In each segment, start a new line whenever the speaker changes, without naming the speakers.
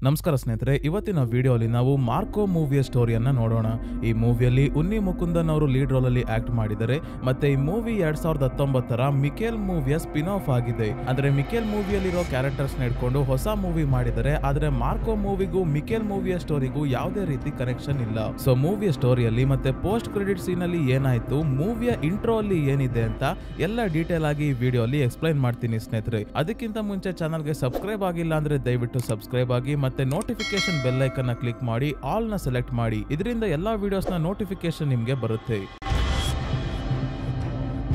ನಮಸ್ಕಾರ ಸ್ನೇಹಿತರೆ, ಇವತ್ತಿನ ವಿಡಿಯೋಲಿ ನಾವು ಮಾರ್ಕೋ ಮೂವಿಯ ಸ್ಟೋರಿಯನ್ನ ನೋಡೋಣ. ಈ ಮೂವಿಯಲ್ಲಿ ಉನ್ನಿ ಮುಕುಂದನ್ ಅವರು ಲೀಡ್ ರೋಲ್ ಅಲ್ಲಿ ಆಕ್ಟ್ ಮಾಡಿದ್ದಾರೆ. ಮತ್ತೆ ಈ ಮೂವಿ 2019ರ ಮಿಕೇಲ್ ಮೂವಿಯ ಸ್ಪಿನ್ ಆಫ್ ಆಗಿದೆ. ಅಂದ್ರೆ ಮಿಕೇಲ್ ಮೂವಿಯಲ್ಲಿರೋ ಕ್ಯಾರೆಕ್ಟರ್ಸ್ ಇಟ್ಕೊಂಡು ಹೊಸ ಮೂವಿ ಮಾಡಿದರೆ, ಆದ್ರೆ ಮಾರ್ಕೋ ಮೂವಿಗೂ ಮಿಕೇಲ್ ಮೂವಿಯ ಸ್ಟೋರಿಗೂ ಯಾವುದೇ ರೀತಿ ಕನೆಕ್ಷನ್ ಇಲ್ಲ. ಸೊ ಮೂವಿಯ ಸ್ಟೋರಿಯಲ್ಲಿ ಮತ್ತೆ ಪೋಸ್ಟ್ ಕ್ರೆಡಿಟ್ ಸೀನ್ ಅಲ್ಲಿ ಏನಾಯ್ತು, ಮೂವಿಯ ಇಂಟ್ರೋ ಅಲ್ಲಿ ಏನಿದೆ ಅಂತ ಎಲ್ಲ ಡೀಟೇಲ್ ಆಗಿ ಈ ವಿಡಿಯೋ ಅಲ್ಲಿ ಎಕ್ಸ್ಪ್ಲೈನ್ ಮಾಡ್ತೀನಿ ಸ್ನೇಹಿತರೆ. ಅದಕ್ಕಿಂತ ಮುಂಚೆ ಚಾನಲ್ಗೆ ಸಬ್ಸ್ಕ್ರೈಬ್ ಆಗಿಲ್ಲ ಅಂದ್ರೆ ದಯವಿಟ್ಟು ಸಬ್ಸ್ಕ್ರೈಬ್ ಆಗಿ, ಮತ್ತೆ ನೋಟಿಫಿಕೇಶನ್ ಬೆಲ್ ಐಕನ್ ಕ್ಲಿಕ್ ಮಾಡಿ ಆಲ್ ನ ಸೆಲೆಕ್ಟ್ ಮಾಡಿ. ಇದರಿಂದ ಎಲ್ಲಾ ವಿಡಿಯೋಸ್ ನ ನೋಟಿಫಿಕೇಶನ್ ನಿಮ್ಗೆ ಬರುತ್ತೆ.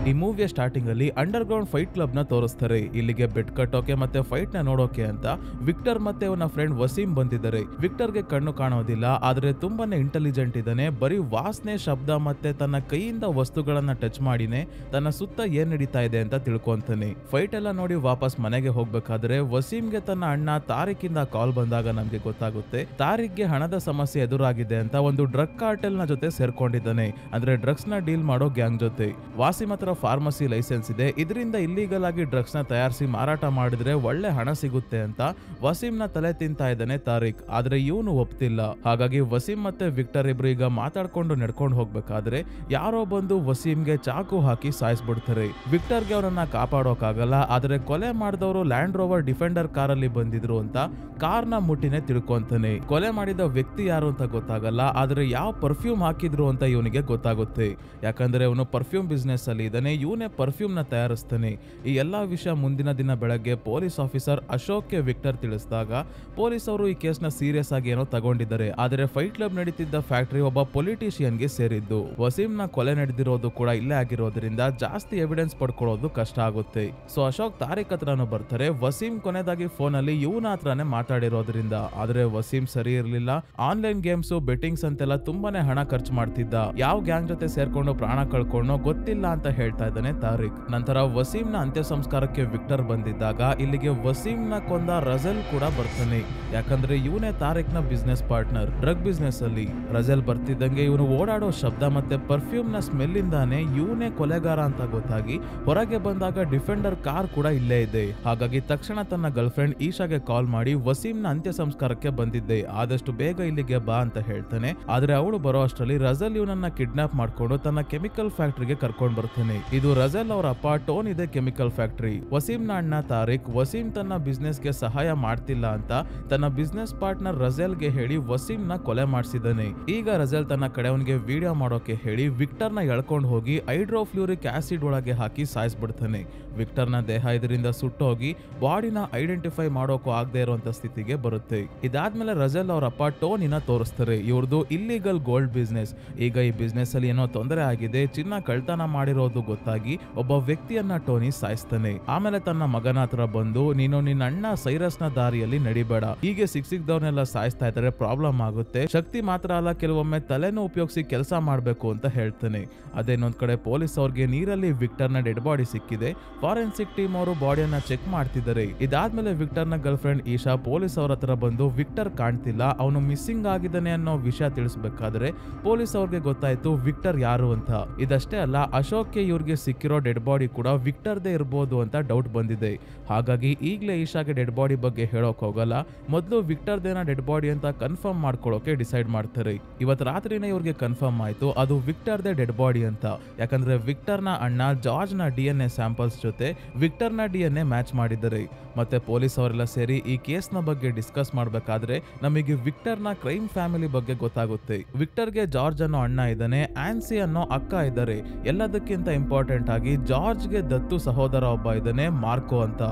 ಈ ಮೂವಿಯ ಸ್ಟಾರ್ಟಿಂಗ್ ಅಲ್ಲಿ ಅಂಡರ್ ಗ್ರೌಂಡ್ ಫೈಟ್ ಕ್ಲಬ್ ನ ತೋರಿಸ್ತಾರೆ. ಇಲ್ಲಿಗೆ ಬೆಡ್ ಕಟ್ಟೋಕೆ ಮತ್ತೆ ಫೈಟ್ ನ ನೋಡೋಕೆ ಅಂತ ವಿಕ್ಟರ್ ಮತ್ತೆ ಅವನ ಫ್ರೆಂಡ್ ವಸೀಂ ಬಂದಿದ್ದಾರೆ. ವಿಕ್ಟರ್ ಗೆ ಕಣ್ಣು ಕಾಣೋದಿಲ್ಲ, ಆದ್ರೆ ತುಂಬಾನೇ ಇಂಟೆಲಿಜೆಂಟ್ ಇದ್ದಾನೆ. ಬರೀ ವಾಸನೆ, ಶಬ್ದ ಮತ್ತೆ ತನ್ನ ಕೈಯಿಂದ ವಸ್ತುಗಳನ್ನ ಟಚ್ ಮಾಡಿನೇ ತನ್ನ ಸುತ್ತ ಏನ್ ನಡೀತಾ ಇದೆ ಅಂತ ತಿಳ್ಕೊಂತಾನೆ. ಫೈಟ್ ಎಲ್ಲ ನೋಡಿ ವಾಪಸ್ ಮನೆಗೆ ಹೋಗ್ಬೇಕಾದ್ರೆ ವಸೀಂಗೆ ತನ್ನ ಅಣ್ಣ ತಾರಿಕ್ ಇಂದ ಕಾಲ್ ಬಂದಾಗ ನಮ್ಗೆ ಗೊತ್ತಾಗುತ್ತೆ ತಾರಿಕ್ಗೆ ಹಣದ ಸಮಸ್ಯೆ ಎದುರಾಗಿದೆ ಅಂತ ಒಂದು ಡ್ರಗ್ ಕಾರ್ಟೆಲ್ ನ ಜೊತೆ ಸೇರ್ಕೊಂಡಿದ್ದಾನೆ. ಅಂದ್ರೆ ಡ್ರಗ್ಸ್ ನ ಡೀಲ್ ಮಾಡೋ ಗ್ಯಾಂಗ್ ಜೊತೆ. ವಾಸಿಂ ಹತ್ರ ಫಾರ್ಮಸಿ ಲೈಸೆನ್ಸ್ ಇದೆ, ಇದರಿಂದ ಇಲ್ಲೀಗಲ್ ಆಗಿ ಡ್ರಗ್ಸ್ ನ ತಯಾರಿಸಿ ಮಾರಾಟ ಮಾಡಿದ್ರೆ ಒಳ್ಳೆ ಹಣ ಸಿಗುತ್ತೆ ಅಂತ ವಸೀಂ ನ ತಲೆ ತಿಂತಾ ಇದ್ದಾನೆ ತಾರಿಕ್. ಆದ್ರೆ ಇವನು ಒಪ್ತಿಲ್ಲ. ಹಾಗಾಗಿ ವಸೀಂ ಮತ್ತೆ ವಿಕ್ಟರ್ ಇಬ್ರು ಈಗ ಮಾತಾಡ್ಕೊಂಡು ನಡ್ಕೊಂಡು ಹೋಗ್ಬೇಕಾದ್ರೆ ಯಾರೋ ಬಂದು ವಸೀಂಗೆ ಚಾಕು ಹಾಕಿ ಸಾಯಿಸ್ಬಿಡ್ತಾರೆ. ವಿಕ್ಟರ್ಗೆ ಅವರನ್ನ ಕಾಪಾಡೋಕಾಗಲ್ಲ, ಆದ್ರೆ ಕೊಲೆ ಮಾಡಿದವರು ಲ್ಯಾಂಡ್ ರೋವರ್ ಡಿಫೆಂಡರ್ ಕಾರಲ್ಲಿ ಬಂದಿದ್ರು ಅಂತ ಕಾರ್ನ ಮುಟ್ಟಿನೇ ತಿಳ್ಕೊಂತಾನೆ. ಕೊಲೆ ಮಾಡಿದ ವ್ಯಕ್ತಿ ಯಾರು ಅಂತ ಗೊತ್ತಾಗಲ್ಲ, ಆದ್ರೆ ಯಾವ ಪರ್ಫ್ಯೂಮ್ ಹಾಕಿದ್ರು ಅಂತ ಇವನಿಗೆ ಗೊತ್ತಾಗುತ್ತೆ. ಯಾಕಂದ್ರೆ ಅವನು ಪರ್ಫ್ಯೂಮ್ ಬಿಸ್ನೆಸ್ ಅಲ್ಲಿ ಇದ್ದಾನೆ, ಇವನೇ ಪರ್ಫ್ಯೂಮ್ ನ ತಯಾರಿಸ್ತಾನೆ. ಈ ಎಲ್ಲಾ ವಿಷಯ ಮುಂದಿನ ದಿನ ಬೆಳಗ್ಗೆ ಪೊಲೀಸ್ ಆಫೀಸರ್ ಅಶೋಕ್ಗೆ ವಿಕ್ಟರ್ ತಿಳಿಸಿದಾಗ ಪೊಲೀಸ್ ಅವರು ಈ ಕೇಸ್ ನ ಸೀರಿಯಸ್ ಆಗಿ ಏನೋ ತಗೊಂಡಿದ್ದಾರೆ. ಆದ್ರೆ ಫೈಟ್ ಕ್ಲಬ್ ನಡೀತಿದ್ದ ಫ್ಯಾಕ್ಟರಿ ಒಬ್ಬ ಪೊಲಿಟಿಷಿಯನ್ ಗೆ ಸೇರಿದ್ದು. ವಸೀಂ ನ ಕೊಲೆ ನಡೆದಿರೋದು ಕೂಡ ಇಲ್ಲೇ ಆಗಿರೋದ್ರಿಂದ ಜಾಸ್ತಿ ಎವಿಡೆನ್ಸ್ ಪಡ್ಕೊಳ್ಳೋದು ಕಷ್ಟ ಆಗುತ್ತೆ. ಸೊ ಅಶೋಕ್ ತಾರಿಕ್ ಹತ್ರನೂ ಬರ್ತಾರೆ. ವಸೀಂ ಕೊನೆದಾಗಿ ಫೋನ್ ಅಲ್ಲಿ ಇವನ ಹತ್ರನೇ ಮಾತಾಡಿರೋದ್ರಿಂದ. ಆದ್ರೆ ವಸೀಂ ಸರಿ ಇರ್ಲಿಲ್ಲ. ಆನ್ಲೈನ್ ಗೇಮ್ಸ್, ಬೆಟ್ಟಿಂಗ್ಸ್ ಅಂತೆಲ್ಲ ತುಂಬಾನೇ ಹಣ ಖರ್ಚು ಮಾಡ್ತಿದ್ದ. ಯಾವ ಗ್ಯಾಂಗ್ ಜೊತೆ ಸೇರ್ಕೊಂಡು ಪ್ರಾಣ ಕಳ್ಕೊಂಡು ಗೊತ್ತಿಲ್ಲ ಅಂತ ಹೇಳ್ತಾ ಇದ್ದಾನೆ ತಾರಿಕ್. ನಂತರ ವಸೀಂ ನ ಅಂತ್ಯ ಸಂಸ್ಕಾರಕ್ಕೆ ವಿಕ್ಟರ್ ಬಂದಿದ್ದಾಗ ಇಲ್ಲಿಗೆ ವಸೀಂ ನ ಕೊಂದ ರಜಲ್ ಕೂಡ ಬರ್ತಾನೆ. ಯಾಕಂದ್ರೆ ಇವನೇ ತಾರಿಕ್ ನ ಬಿಸ್ನೆಸ್ ಪಾರ್ಟ್ನರ್ ಡ್ರಗ್ ಬಿಸ್ನೆಸ್ ಅಲ್ಲಿ. ರಜಲ್ ಬರ್ತಿದ್ದಂಗೆ ಇವನು ಓಡಾಡೋ ಶಬ್ದ ಮತ್ತೆ ಪರ್ಫ್ಯೂಮ್ ನ ಸ್ಮೆಲ್ ಇಂದಾನೆ ಇವನೇ ಕೊಲೆಗಾರ ಅಂತ ಗೊತ್ತಾಗಿ ಹೊರಗೆ ಬಂದಾಗ ಡಿಫೆಂಡರ್ ಕಾರ್ ಕೂಡ ಇಲ್ಲೇ ಇದೆ. ಹಾಗಾಗಿ ತಕ್ಷಣ ತನ್ನ ಗರ್ಲ್ ಫ್ರೆಂಡ್ ಈಶಾಗೆ ಕಾಲ್ ಮಾಡಿ ವಸೀಂ ನ ಅಂತ್ಯ ಸಂಸ್ಕಾರಕ್ಕೆ ಬಂದಿದ್ದೆ, ಆದಷ್ಟು ಬೇಗ ಇಲ್ಲಿಗೆ ಬಾ ಅಂತ ಹೇಳ್ತಾನೆ. ಆದ್ರೆ ಅವಳು ಬರೋ ಅಷ್ಟರಲ್ಲಿ ರಜಲ್ ಇವನನ್ನ ಕಿಡ್ನಾಪ್ ಮಾಡ್ಕೊಂಡು ತನ್ನ ಕೆಮಿಕಲ್ ಫ್ಯಾಕ್ಟರಿಗೆ ಕರ್ಕೊಂಡ್ ಬರ್ತಾನೆ. ಇದು ರಜಲ್ ಅವರ ಅಪ್ಪ ಟೋನ್ ಇದೆ ಕೆಮಿಕಲ್ ಫ್ಯಾಕ್ಟರಿ. ವಸೀಂ ನ ಅಣ್ಣ ತಾರಿಕ್ ವಸೀಂ ತನ್ನ ಬಿಸ್ನೆಸ್ ಗೆ ಸಹಾಯ ಮಾಡ್ತಿಲ್ಲ ಅಂತ ತನ್ನ ಬಿಸ್ನೆಸ್ ಪಾರ್ಟ್ನರ್ ರಜಲ್ ಗೆ ಹೇಳಿ ವಸೀಂ ನ ಕೊಲೆ ಮಾಡಿಸಿದ್ದಾನೆ. ಈಗ ರಜಲ್ ತನ್ನ ಕಡೆಯವನಿಗೆ ವಿಡಿಯೋ ಮಾಡೋಕೆ ಹೇಳಿ ವಿಕ್ಟರ್ ನ ಎಳ್ಕೊಂಡು ಹೋಗಿ ಹೈಡ್ರೋಫ್ಲೂರಿಕ್ ಆಸಿಡ್ ಒಳಗೆ ಹಾಕಿ ಸಾಯಿಸ್ಬಿಡ್ತಾನೆ. ವಿಕ್ಟರ್ ನ ದೇಹ ಇದರಿಂದ ಸುಟ್ಟೋಗಿ ಬಾಡಿನ ಐಡೆಂಟಿಫೈ ಮಾಡೋಕೂ ಆಗದೆ ಇರುವಂತ ಸ್ಥಿತಿಗೆ ಬರುತ್ತೆ. ಇದಾದ್ಮೇಲೆ ರಜಲ್ ಅವರ ಅಪ್ಪ ಟೋನಿನ ತೋರಿಸ್ತಾರೆ. ಇವ್ರದ್ದು ಇಲ್ಲಿಗಲ್ ಗೋಲ್ಡ್ ಬಿಸ್ನೆಸ್. ಈಗ ಈ ಬಿಸ್ನೆಸ್ ಅಲ್ಲಿ ಏನೋ ತೊಂದರೆ ಆಗಿದೆ, ಚಿನ್ನ ಕಳ್ತನ ಮಾಡಿರೋದು ಗೊತ್ತಾಗಿ ಒಬ್ಬ ವ್ಯಕ್ತಿಯನ್ನ ಟೋನಿ ಸಾಯಿಸ್ತಾನೆ. ಆಮೇಲೆ ತನ್ನ ಮಗನ ಹತ್ರ ಬಂದು, ನೀನು ನಿನ್ನ ಅಣ್ಣ ಸೈರಸ್ ನ ದಾರಿಯಲ್ಲಿ ನಡಿಬೇಡ, ಹೀಗೆ ಸಿಕ್ದವ್ರನ್ನೆಲ್ಲ ಸಾಯಿಸ್ತಾ ಇದ್ದಾರೆ, ಪ್ರಾಬ್ಲಮ್ ಆಗುತ್ತೆ, ಶಕ್ತಿ ಮಾತ್ರ ಅಲ್ಲ ಕೆಲವೊಮ್ಮೆ ತಲೆನೂ ಉಪಯೋಗಿಸಿ ಕೆಲಸ ಮಾಡ್ಬೇಕು ಅಂತ ಹೇಳ್ತಾನೆ. ಅದೇ ಇನ್ನೊಂದ್ ಕಡೆ ಪೊಲೀಸ್ ಅವ್ರಿಗೆ ನೀರಲ್ಲಿ ವಿಕ್ಟರ್ ನ ಡೆಡ್ ಬಾಡಿ ಸಿಕ್ಕಿದೆ. ಫಾರೆನ್ಸಿಕ್ ಟೀಮ್ ಅವರು ಬಾಡಿಯನ್ನ ಚೆಕ್ ಮಾಡ್ತಿದ್ದಾರೆ. ಇದಾದ್ಮೇಲೆ ವಿಕ್ಟರ್ ನ ಗರ್ಲ್ ಫ್ರೆಂಡ್ ಈಶಾ ಪೊಲೀಸ್ ಅವ್ರ ಹತ್ರ ಬಂದು ವಿಕ್ಟರ್ ಕಾಣ್ತಿಲ್ಲ, ಅವನು ಮಿಸ್ಸಿಂಗ್ ಆಗಿದ್ದಾನೆ ಅನ್ನೋ ವಿಷಯ ತಿಳಿಸ್ಬೇಕಾದ್ರೆ ಪೊಲೀಸ್ ಅವ್ರಿಗೆ ಗೊತ್ತಾಯ್ತು ವಿಕ್ಟರ್ ಯಾರು ಅಂತ. ಇದಷ್ಟೇ ಅಲ್ಲ, ಅಶೋಕ್ಗೆ ಇವ್ರಿಗೆ ಸಿಕ್ಕಿರೋ ಡೆಡ್ ಬಾಡಿ ಕೂಡ ವಿಕ್ಟರ್ದೇ ಇರ್ಬೋದು ಅಂತ ಡೌಟ್ ಬಂದಿದೆ. ಹಾಗಾಗಿ ಈಗಲೇ ಈಶಾಗೆ ಡೆಡ್ ಬಾಡಿ ಬಗ್ಗೆ ಹೇಳೋಕ್ ಹೋಗಲ್ಲ, ಮೊದಲು ವಿಕ್ಟರ್ದೇನ ಡೆಡ್ ಬಾಡಿ ಅಂತ ಕನ್ಫರ್ಮ್ ಮಾಡ್ಕೊಳ್ಳೋಕೆ ಡಿಸೈಡ್ ಮಾಡ್ತಾರೆ. ಇವತ್ತು ರಾತ್ರಿನೇ ಇವ್ರಿಗೆ ಕನ್ಫರ್ಮ್ ಆಯ್ತು ಅದು ವಿಕ್ಟರ್ದೇ ಡೆಡ್ ಬಾಡಿ ಅಂತ. ಯಾಕಂದ್ರೆ ವಿಕ್ಟರ್ ನ ಅಣ್ಣ ಜಾರ್ಜ್ ನ DNA ಸ್ಯಾಂಪಲ್ಸ್ ಜೊತೆ ವಿಕ್ಟರ್ ನ DNA ಮ್ಯಾಚ್ ಮಾಡಿದ್ದಾರೆ. ಮತ್ತೆ ಪೊಲೀಸ್ ಅವರೆಲ್ಲ ಸೇರಿ ಈ ಕೇಸ್ ನ ಬಗ್ಗೆ ಡಿಸ್ಕಸ್ ಮಾಡ್ಬೇಕಾದ್ರೆ ನಮಗೆ ವಿಕ್ಟರ್ ನ ಕ್ರೈಮ್ ಫ್ಯಾಮಿಲಿ ಬಗ್ಗೆ ಗೊತ್ತಾಗುತ್ತೆ. ವಿಕ್ಟರ್ಗೆ ಜಾರ್ಜ್ ಅನ್ನೋ ಅಣ್ಣ ಇದ್ದಾನೆ, ಆನ್ಸಿ ಅನ್ನೋ ಅಕ್ಕ ಇದ್ದಾರೆ. ಎಲ್ಲದಕ್ಕಿಂತ ಇಂಪಾರ್ಟೆಂಟ್ ಆಗಿ ಜಾರ್ಜ್ಗೆ ದತ್ತು ಸಹೋದರ ಒಬ್ಬ ಇದ್ದಾನೆ, ಮಾರ್ಕೋ ಅಂತ.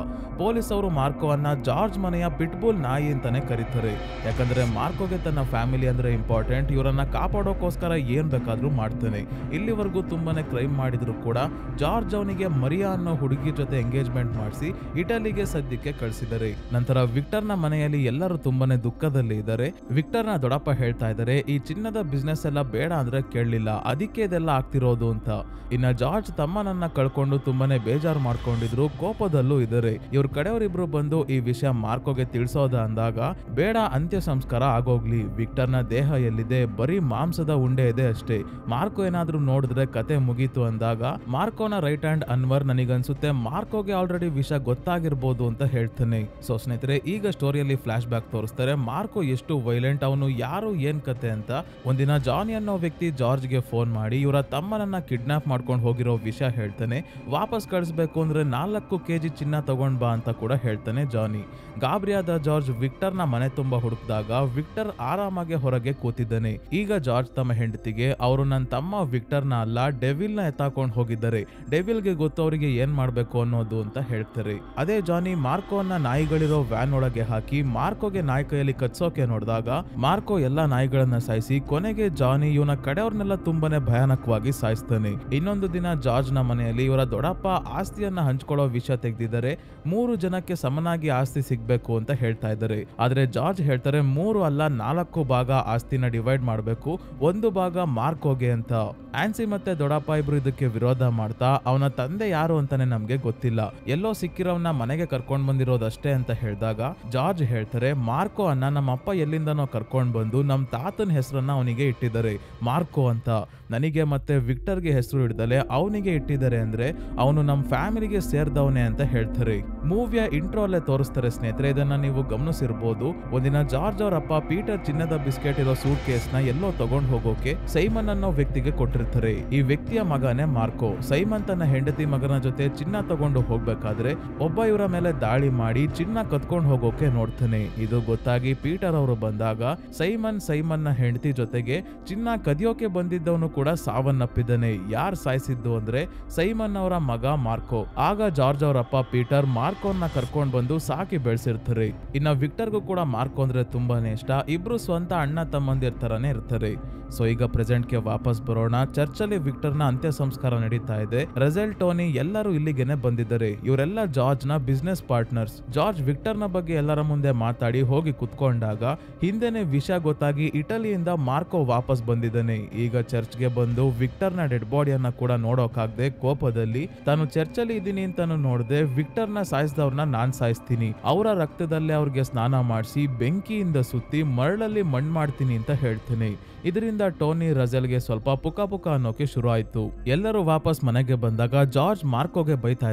ಪೊಲೀಸ್ ಅವರು ಮಾರ್ಕೋ ಅನ್ನ ಜಾರ್ಜ್ ಮನೆಯ ಪಿಟ್ಬುಲ್ ನಾಯಿ ಅಂತಾನೆ ಕರೀತಾರೆ. ಯಾಕಂದ್ರೆ ಮಾರ್ಕೋಗೆ ತನ್ನ ಫ್ಯಾಮಿಲಿ ಅಂದ್ರೆ ಇಂಪಾರ್ಟೆಂಟ್. ಇವರನ್ನ ಕಾಪಾಡೋಕೋಸ್ಕರ ಏನ್ ಬೇಕಾದ್ರೂ ಮಾಡ್ತಾನೆ. ಇಲ್ಲಿವರೆಗೂ ತುಂಬಾನೇ ಕ್ರೈಮ್ ಮಾಡಿದ್ರು ಕೂಡ ಜಾರ್ಜ್ ಅವನಿಗೆ ಮರಿಯಾ ಅನ್ನೋ ಹುಡುಗಿ ಜೊತೆ ಎಂಗೇಜ್ಮೆಂಟ್ ಮಾಡಿಸಿ ಇಟಲಿಗೆ ಸದ್ಯಕ್ಕೆ ಕಳಿಸಿದ್ದಾರೆ. ನಂತರ ವಿಕ್ಟರ್ ನ ಮನೆಯಲ್ಲಿ ಎಲ್ಲರೂ ತುಂಬಾನೇ ದುಃಖದಲ್ಲಿ ಇದ್ದಾರೆ. ವಿಕ್ಟರ್ ನ ದೊಡ್ಡಪ್ಪ ಹೇಳ್ತಾ ಇದ್ದಾರೆ, ಈ ಚಿನ್ನದ ಬಿಸ್ನೆಸ್ ಎಲ್ಲ ಬೇಡ ಅಂದ್ರೆ ಕೇಳಲಿಲ್ಲ, ಅದಕ್ಕೆ ಇದೆಲ್ಲ ಆಗ್ತಿರೋದು ಅಂತ. ಇನ್ನ ಜಾರ್ಜ್ ಜಾರ್ಜ್ ತಮ್ಮನನ್ನ ಕಳ್ಕೊಂಡು ತುಂಬಾನೇ ಬೇಜಾರು ಮಾಡ್ಕೊಂಡಿದ್ರು, ಕೋಪದಲ್ಲೂ ಇದ್ದಾರೆ. ಇವ್ರ ಕಡೆಯವರಿಬ್ರು ಬಂದು ಈ ವಿಷಯ ಮಾರ್ಕೋಗೆ ತಿಳಿಸೋದ ಅಂದಾಗ, ಬೇಡ, ಅಂತ್ಯ ಸಂಸ್ಕಾರ ಆಗೋಗ್ಲಿ, ವಿಕ್ಟರ್ನ ದೇಹ ಎಲ್ಲಿದೆ, ಬರೀ ಮಾಂಸದ ಉಂಡೆ ಇದೆ ಅಷ್ಟೇ, ಮಾರ್ಕೋ ಏನಾದ್ರೂ ನೋಡಿದ್ರೆ ಕತೆ ಮುಗೀತು ಅಂದಾಗ, ಮಾರ್ಕೋನ ರೈಟ್ ಹ್ಯಾಂಡ್ ಅನ್ವರ್ ನನಗನ್ಸುತ್ತೆ ಮಾರ್ಕೋಗೆ ಆಲ್ರೆಡಿ ವಿಷಯ ಗೊತ್ತಾಗಿರ್ಬೋದು ಅಂತ ಹೇಳ್ತಾನೆ. ಸೊ ಸ್ನೇಹಿತರೆ, ಈಗ ಸ್ಟೋರಿಯಲ್ಲಿ ಫ್ಲಾಶ್ ಬ್ಯಾಕ್ ತೋರಿಸ್ತಾರೆ. ಮಾರ್ಕೋ ಎಷ್ಟು ವೈಲೆಂಟ್, ಅವನು ಯಾರು, ಏನ್ ಕತೆ ಅಂತ. ಒಂದಿನ ಜಾನಿ ಅನ್ನೋ ವ್ಯಕ್ತಿ ಜಾರ್ಜ್ಗೆ ಫೋನ್ ಮಾಡಿ ಇವರ ತಮ್ಮನನ್ನ ಕಿಡ್ನಾಪ್ ಮಾಡ್ಕೊಂಡು ಹೋಗಿರೋ ವಿಷಯ ಹೇಳ್ತಾನೆ. ವಾಪಸ್ ಕಳಿಸ್ಬೇಕು ಅಂದ್ರೆ 4 kg ಚಿನ್ನ ತಗೊಂಡ್ ಬಾ ಅಂತ ಕೂಡ ಹೇಳ್ತಾನೆ ಜಾನಿ. ಗಾಬರಿಯಾದ ಜಾರ್ಜ್ ವಿಕ್ಟರ್ನ ಮನೆ ತುಂಬಾ ಹುಡುಕಿದಾಗ ವಿಕ್ಟರ್ ಆರಾಮಾಗಿ ಹೊರಗೆ ಕೂತಿದ್ದಾನೆ. ಈಗ ಜಾರ್ಜ್ ತಮ್ಮ ಹೆಂಡತಿಗೆ, ಅವರು ನನ್ನ ತಮ್ಮ ವಿಕ್ಟರ್ನ ಅಲ್ಲ, ಡೆವಿಲ್ನ ಎತ್ತಾಕೊಂಡು ಹೋಗಿದ್ದಾರೆ, ಡೆವಿಲ್ಗೆ ಗೊತ್ತು ಅವರಿಗೆ ಏನ್ ಮಾಡ್ಬೇಕು ಅನ್ನೋದು ಅಂತ ಹೇಳ್ತಾರೆ. ಅದೇ ಜಾನಿ ಮಾರ್ಕೋನ ನಾಯಿಗಳಿರೋ ವ್ಯಾನ್ ಒಳಗೆ ಹಾಕಿ ಮಾರ್ಕೋಗೆ ನಾಯಿ ಕೈಯಲ್ಲಿ ಕಚ್ಚೋಕೆ ನೋಡಿದಾಗ ಮಾರ್ಕೋ ಎಲ್ಲಾ ನಾಯಿಗಳನ್ನ ಸಾಯಿಸಿ ಕೊನೆಗೆ ಜಾನಿ ಇವನ ಕಡೆಯವ್ರನ್ನೆಲ್ಲ ತುಂಬಾನೇ ಭಯಾನಕವಾಗಿ ಸಾಯಿಸ್ತಾನೆ. ಇನ್ನೊಂದು ದಿನ ಜಾರ್ಜ್ ನ ಮನೆಯಲ್ಲಿ ಇವರ ದೊಡ್ಡಪ್ಪ ಆಸ್ತಿಯನ್ನ ಹಂಚ್ಕೊಳ್ಳೋ ವಿಷಯ ತೆಗೆದಿದ್ದಾರೆ. 3 ಜನಕ್ಕೆ ಸಮನಾಗಿ ಆಸ್ತಿ ಸಿಗ್ಬೇಕು ಅಂತ ಹೇಳ್ತಾ ಇದ್ದಾರೆ. ಆದ್ರೆ ಜಾರ್ಜ್ ಹೇಳ್ತಾರೆ 3 ಅಲ್ಲ 4 ಭಾಗ ಆಸ್ತಿನ ಡಿವೈಡ್ ಮಾಡ್ಬೇಕು, 1 ಭಾಗ ಮಾರ್ಕೋಗೆ ಅಂತ. ಆನ್ಸಿ ಮತ್ತೆ ದೊಡ್ಡಪ್ಪ ಇಬ್ರು ಇದಕ್ಕೆ ವಿರೋಧ ಮಾಡ್ತಾ, ಅವನ ತಂದೆ ಯಾರು ಅಂತಾನೆ ನಮ್ಗೆ ಗೊತ್ತಿಲ್ಲ, ಎಲ್ಲೋ ಸಿಕ್ಕಿರೋವನ್ನ ಮನೆಗೆ ಕರ್ಕೊಂಡ್ ಬಂದಿರೋದಷ್ಟೇ ಅಂತ ಹೇಳಿದಾಗ ಜಾರ್ಜ್ ಹೇಳ್ತಾರೆ, ಮಾರ್ಕೋ ಅನ್ನ ನಮ್ಮಪ್ಪ ಎಲ್ಲಿಂದನೋ ಕರ್ಕೊಂಡ್ ಬಂದು ನಮ್ ತಾತನ ಹೆಸರನ್ನ ಅವನಿಗೆ ಇಟ್ಟಿದ್ದಾರೆ, ಮಾರ್ಕೋ ಅಂತ. ನನಗೆ ಮತ್ತೆ ವಿಕ್ಟರ್ಗೆ ಹೆಸರು ಹಿಡ್ದಲೆ ಅವನಿಗೆ ಇಟ್ಟಿದ್ದಾರೆ ಅಂದ್ರೆ ಅವನು ನಮ್ ಫ್ಯಾಮಿಲಿಗೆ ಸೇರ್ದವನೇ ಅಂತ ಹೇಳ್ತಾರೆ. ಮೂವಿಯ ಇಂಟ್ರೋ ಅಲ್ಲೇ ತೋರಿಸ್ತಾರೆ ಸ್ನೇಹಿತರೆ, ಇದನ್ನ ನೀವು ಗಮನಿಸಿರ್ಬೋದು. ಒಂದಿನ ಜಾರ್ಜ್ ಅವರಪ್ಪ ಪೀಟರ್ ಚಿನ್ನದ ಬಿಸ್ಕೆಟ್ ಇರೋ ಸೂಟ್ ಕೇಸ್ ನ ಎಲ್ಲೋ ತಗೊಂಡ್ ಹೋಗೋಕೆ ಸೈಮನ್ ಅನ್ನೋ ವ್ಯಕ್ತಿಗೆ ಕೊಟ್ಟಿರ್ತಾರೆ. ಈ ವ್ಯಕ್ತಿಯ ಮಗನೇ ಮಾರ್ಕೋ. ಸೈಮನ್ ತನ್ನ ಹೆಂಡತಿ ಮಗನ ಜೊತೆ ಚಿನ್ನ ತಗೊಂಡು ಹೋಗ್ಬೇಕಾದ್ರೆ ಒಬ್ಬ ಇವರ ಮೇಲೆ ದಾಳಿ ಮಾಡಿ ಚಿನ್ನ ಕತ್ಕೊಂಡು ಹೋಗೋಕೆ ನೋಡ್ತಾನೆ. ಇದು ಗೊತ್ತಾಗಿ ಪೀಟರ್ ಅವರು ಬಂದಾಗ ಸೈಮನ್ ನ ಹೆಂಡತಿ ಜೊತೆಗೆ ಚಿನ್ನ ಕದಿಯೋಕೆ ಬಂದಿದ್ದವನು ಕೂಡ ಸಾವನ್ನಪ್ಪಿದ್ದಾನೆ. ಯಾರ್ ಸಾಯಿಸಿದ್ದು ಅಂದ್ರೆ ಸೈಮನ್ ಅವರ ಮಗ ಮಾರ್ಕೋ. ಆಗ ಜಾರ್ಜ್ ಅವರಪ್ಪ ಪೀಟರ್ ಮಾರ್ಕೋನ ಕರ್ಕೊಂಡ್ ಬಂದು ಸಾಕಿ ಬೆಳೆಸಿರ್ತಾರೆ. ಇನ್ನ ವಿಕ್ಟರ್ಗೂ ಕೂಡ ಮಾರ್ಕೋ ಅಂದ್ರೆ ತುಂಬಾನೇ ಇಷ್ಟ. ಇಬ್ರು ಸ್ವಂತ ಅಣ್ಣ ತಮ್ಮಂದಿರ್ ತರಾನೇ ಇರ್ತಾರೆ. ಸೊ ಈಗ ಪ್ರೆಸೆಂಟ್ಗೆ ವಾಪಸ್ ಬರೋಣ. ಚರ್ಚಲ್ಲಿ ವಿಕ್ಟರ್ನ ಅಂತ್ಯ ಸಂಸ್ಕಾರ ನಡೀತಾ ಇದೆ. ರೆಜೆಲ್, ಟೋನಿ ಎಲ್ಲರೂ ಇಲ್ಲಿಗೆನೆ ಬಂದಿದ್ದಾರೆ. ಇವರೆಲ್ಲ ಜಾರ್ಜ್ ನ ಬಿಸ್ನೆಸ್ ಪಾರ್ಟ್ನರ್ಸ್. ಜಾರ್ಜ್ ವಿಕ್ಟರ್ನ ಬಗ್ಗೆ ಎಲ್ಲರ ಮುಂದೆ ಮಾತಾಡಿ ಹೋಗಿ ಕುತ್ಕೊಂಡಾಗ ಹಿಂದೆನೆ ವಿಷಯ ಗೊತ್ತಾಗಿ ಇಟಲಿಯಿಂದ ಮಾರ್ಕೋ ವಾಪಸ್ ಬಂದಿದ್ದಾನೆ. ಈಗ ಚರ್ಚ್ಗೆ ಬಂದು ವಿಕ್ಟರ್ನ ಡೆಡ್ ಬಾಡಿಯನ್ನ ಕೂಡ ನೋಡೋಕಾಗದೆ ಕೋಪದಲ್ಲಿ ತಾನು ಚರ್ಚಲ್ಲಿ ಇದ್ದೀನಿ ಅಂತಾನು ನೋಡದೆ ವಿಕ್ಟರ್ನ ಸಾಯಿಸಿದವ್ರನ್ನ ನಾನ್ ಸಾಯಿಸ್ತೀನಿ, ಅವರ ರಕ್ತದಲ್ಲೇ ಅವ್ರಿಗೆ ಸ್ನಾನ ಮಾಡಿಸಿ ಬೆಂಕಿಯಿಂದ ಸುತ್ತಿ ಮರಳಲ್ಲಿ ಮಣ್ಣು ಮಾಡ್ತೀನಿ ಅಂತ ಹೇಳ್ತೀನಿ. ಇದರಿಂದ ಟೋನಿ ರಜೆಲ್ಗೆ ಸ್ವಲ್ಪ ಪುಕ ಅನ್ನೋಕೆ ಶುರು ಆಯ್ತು. ಎಲ್ಲರೂ ವಾಪಸ್ ಮನೆಗೆ ಬಂದಾಗ ಜಾರ್ಜ್ ಮಾರ್ಕೋಗೆ ಬೈತಾ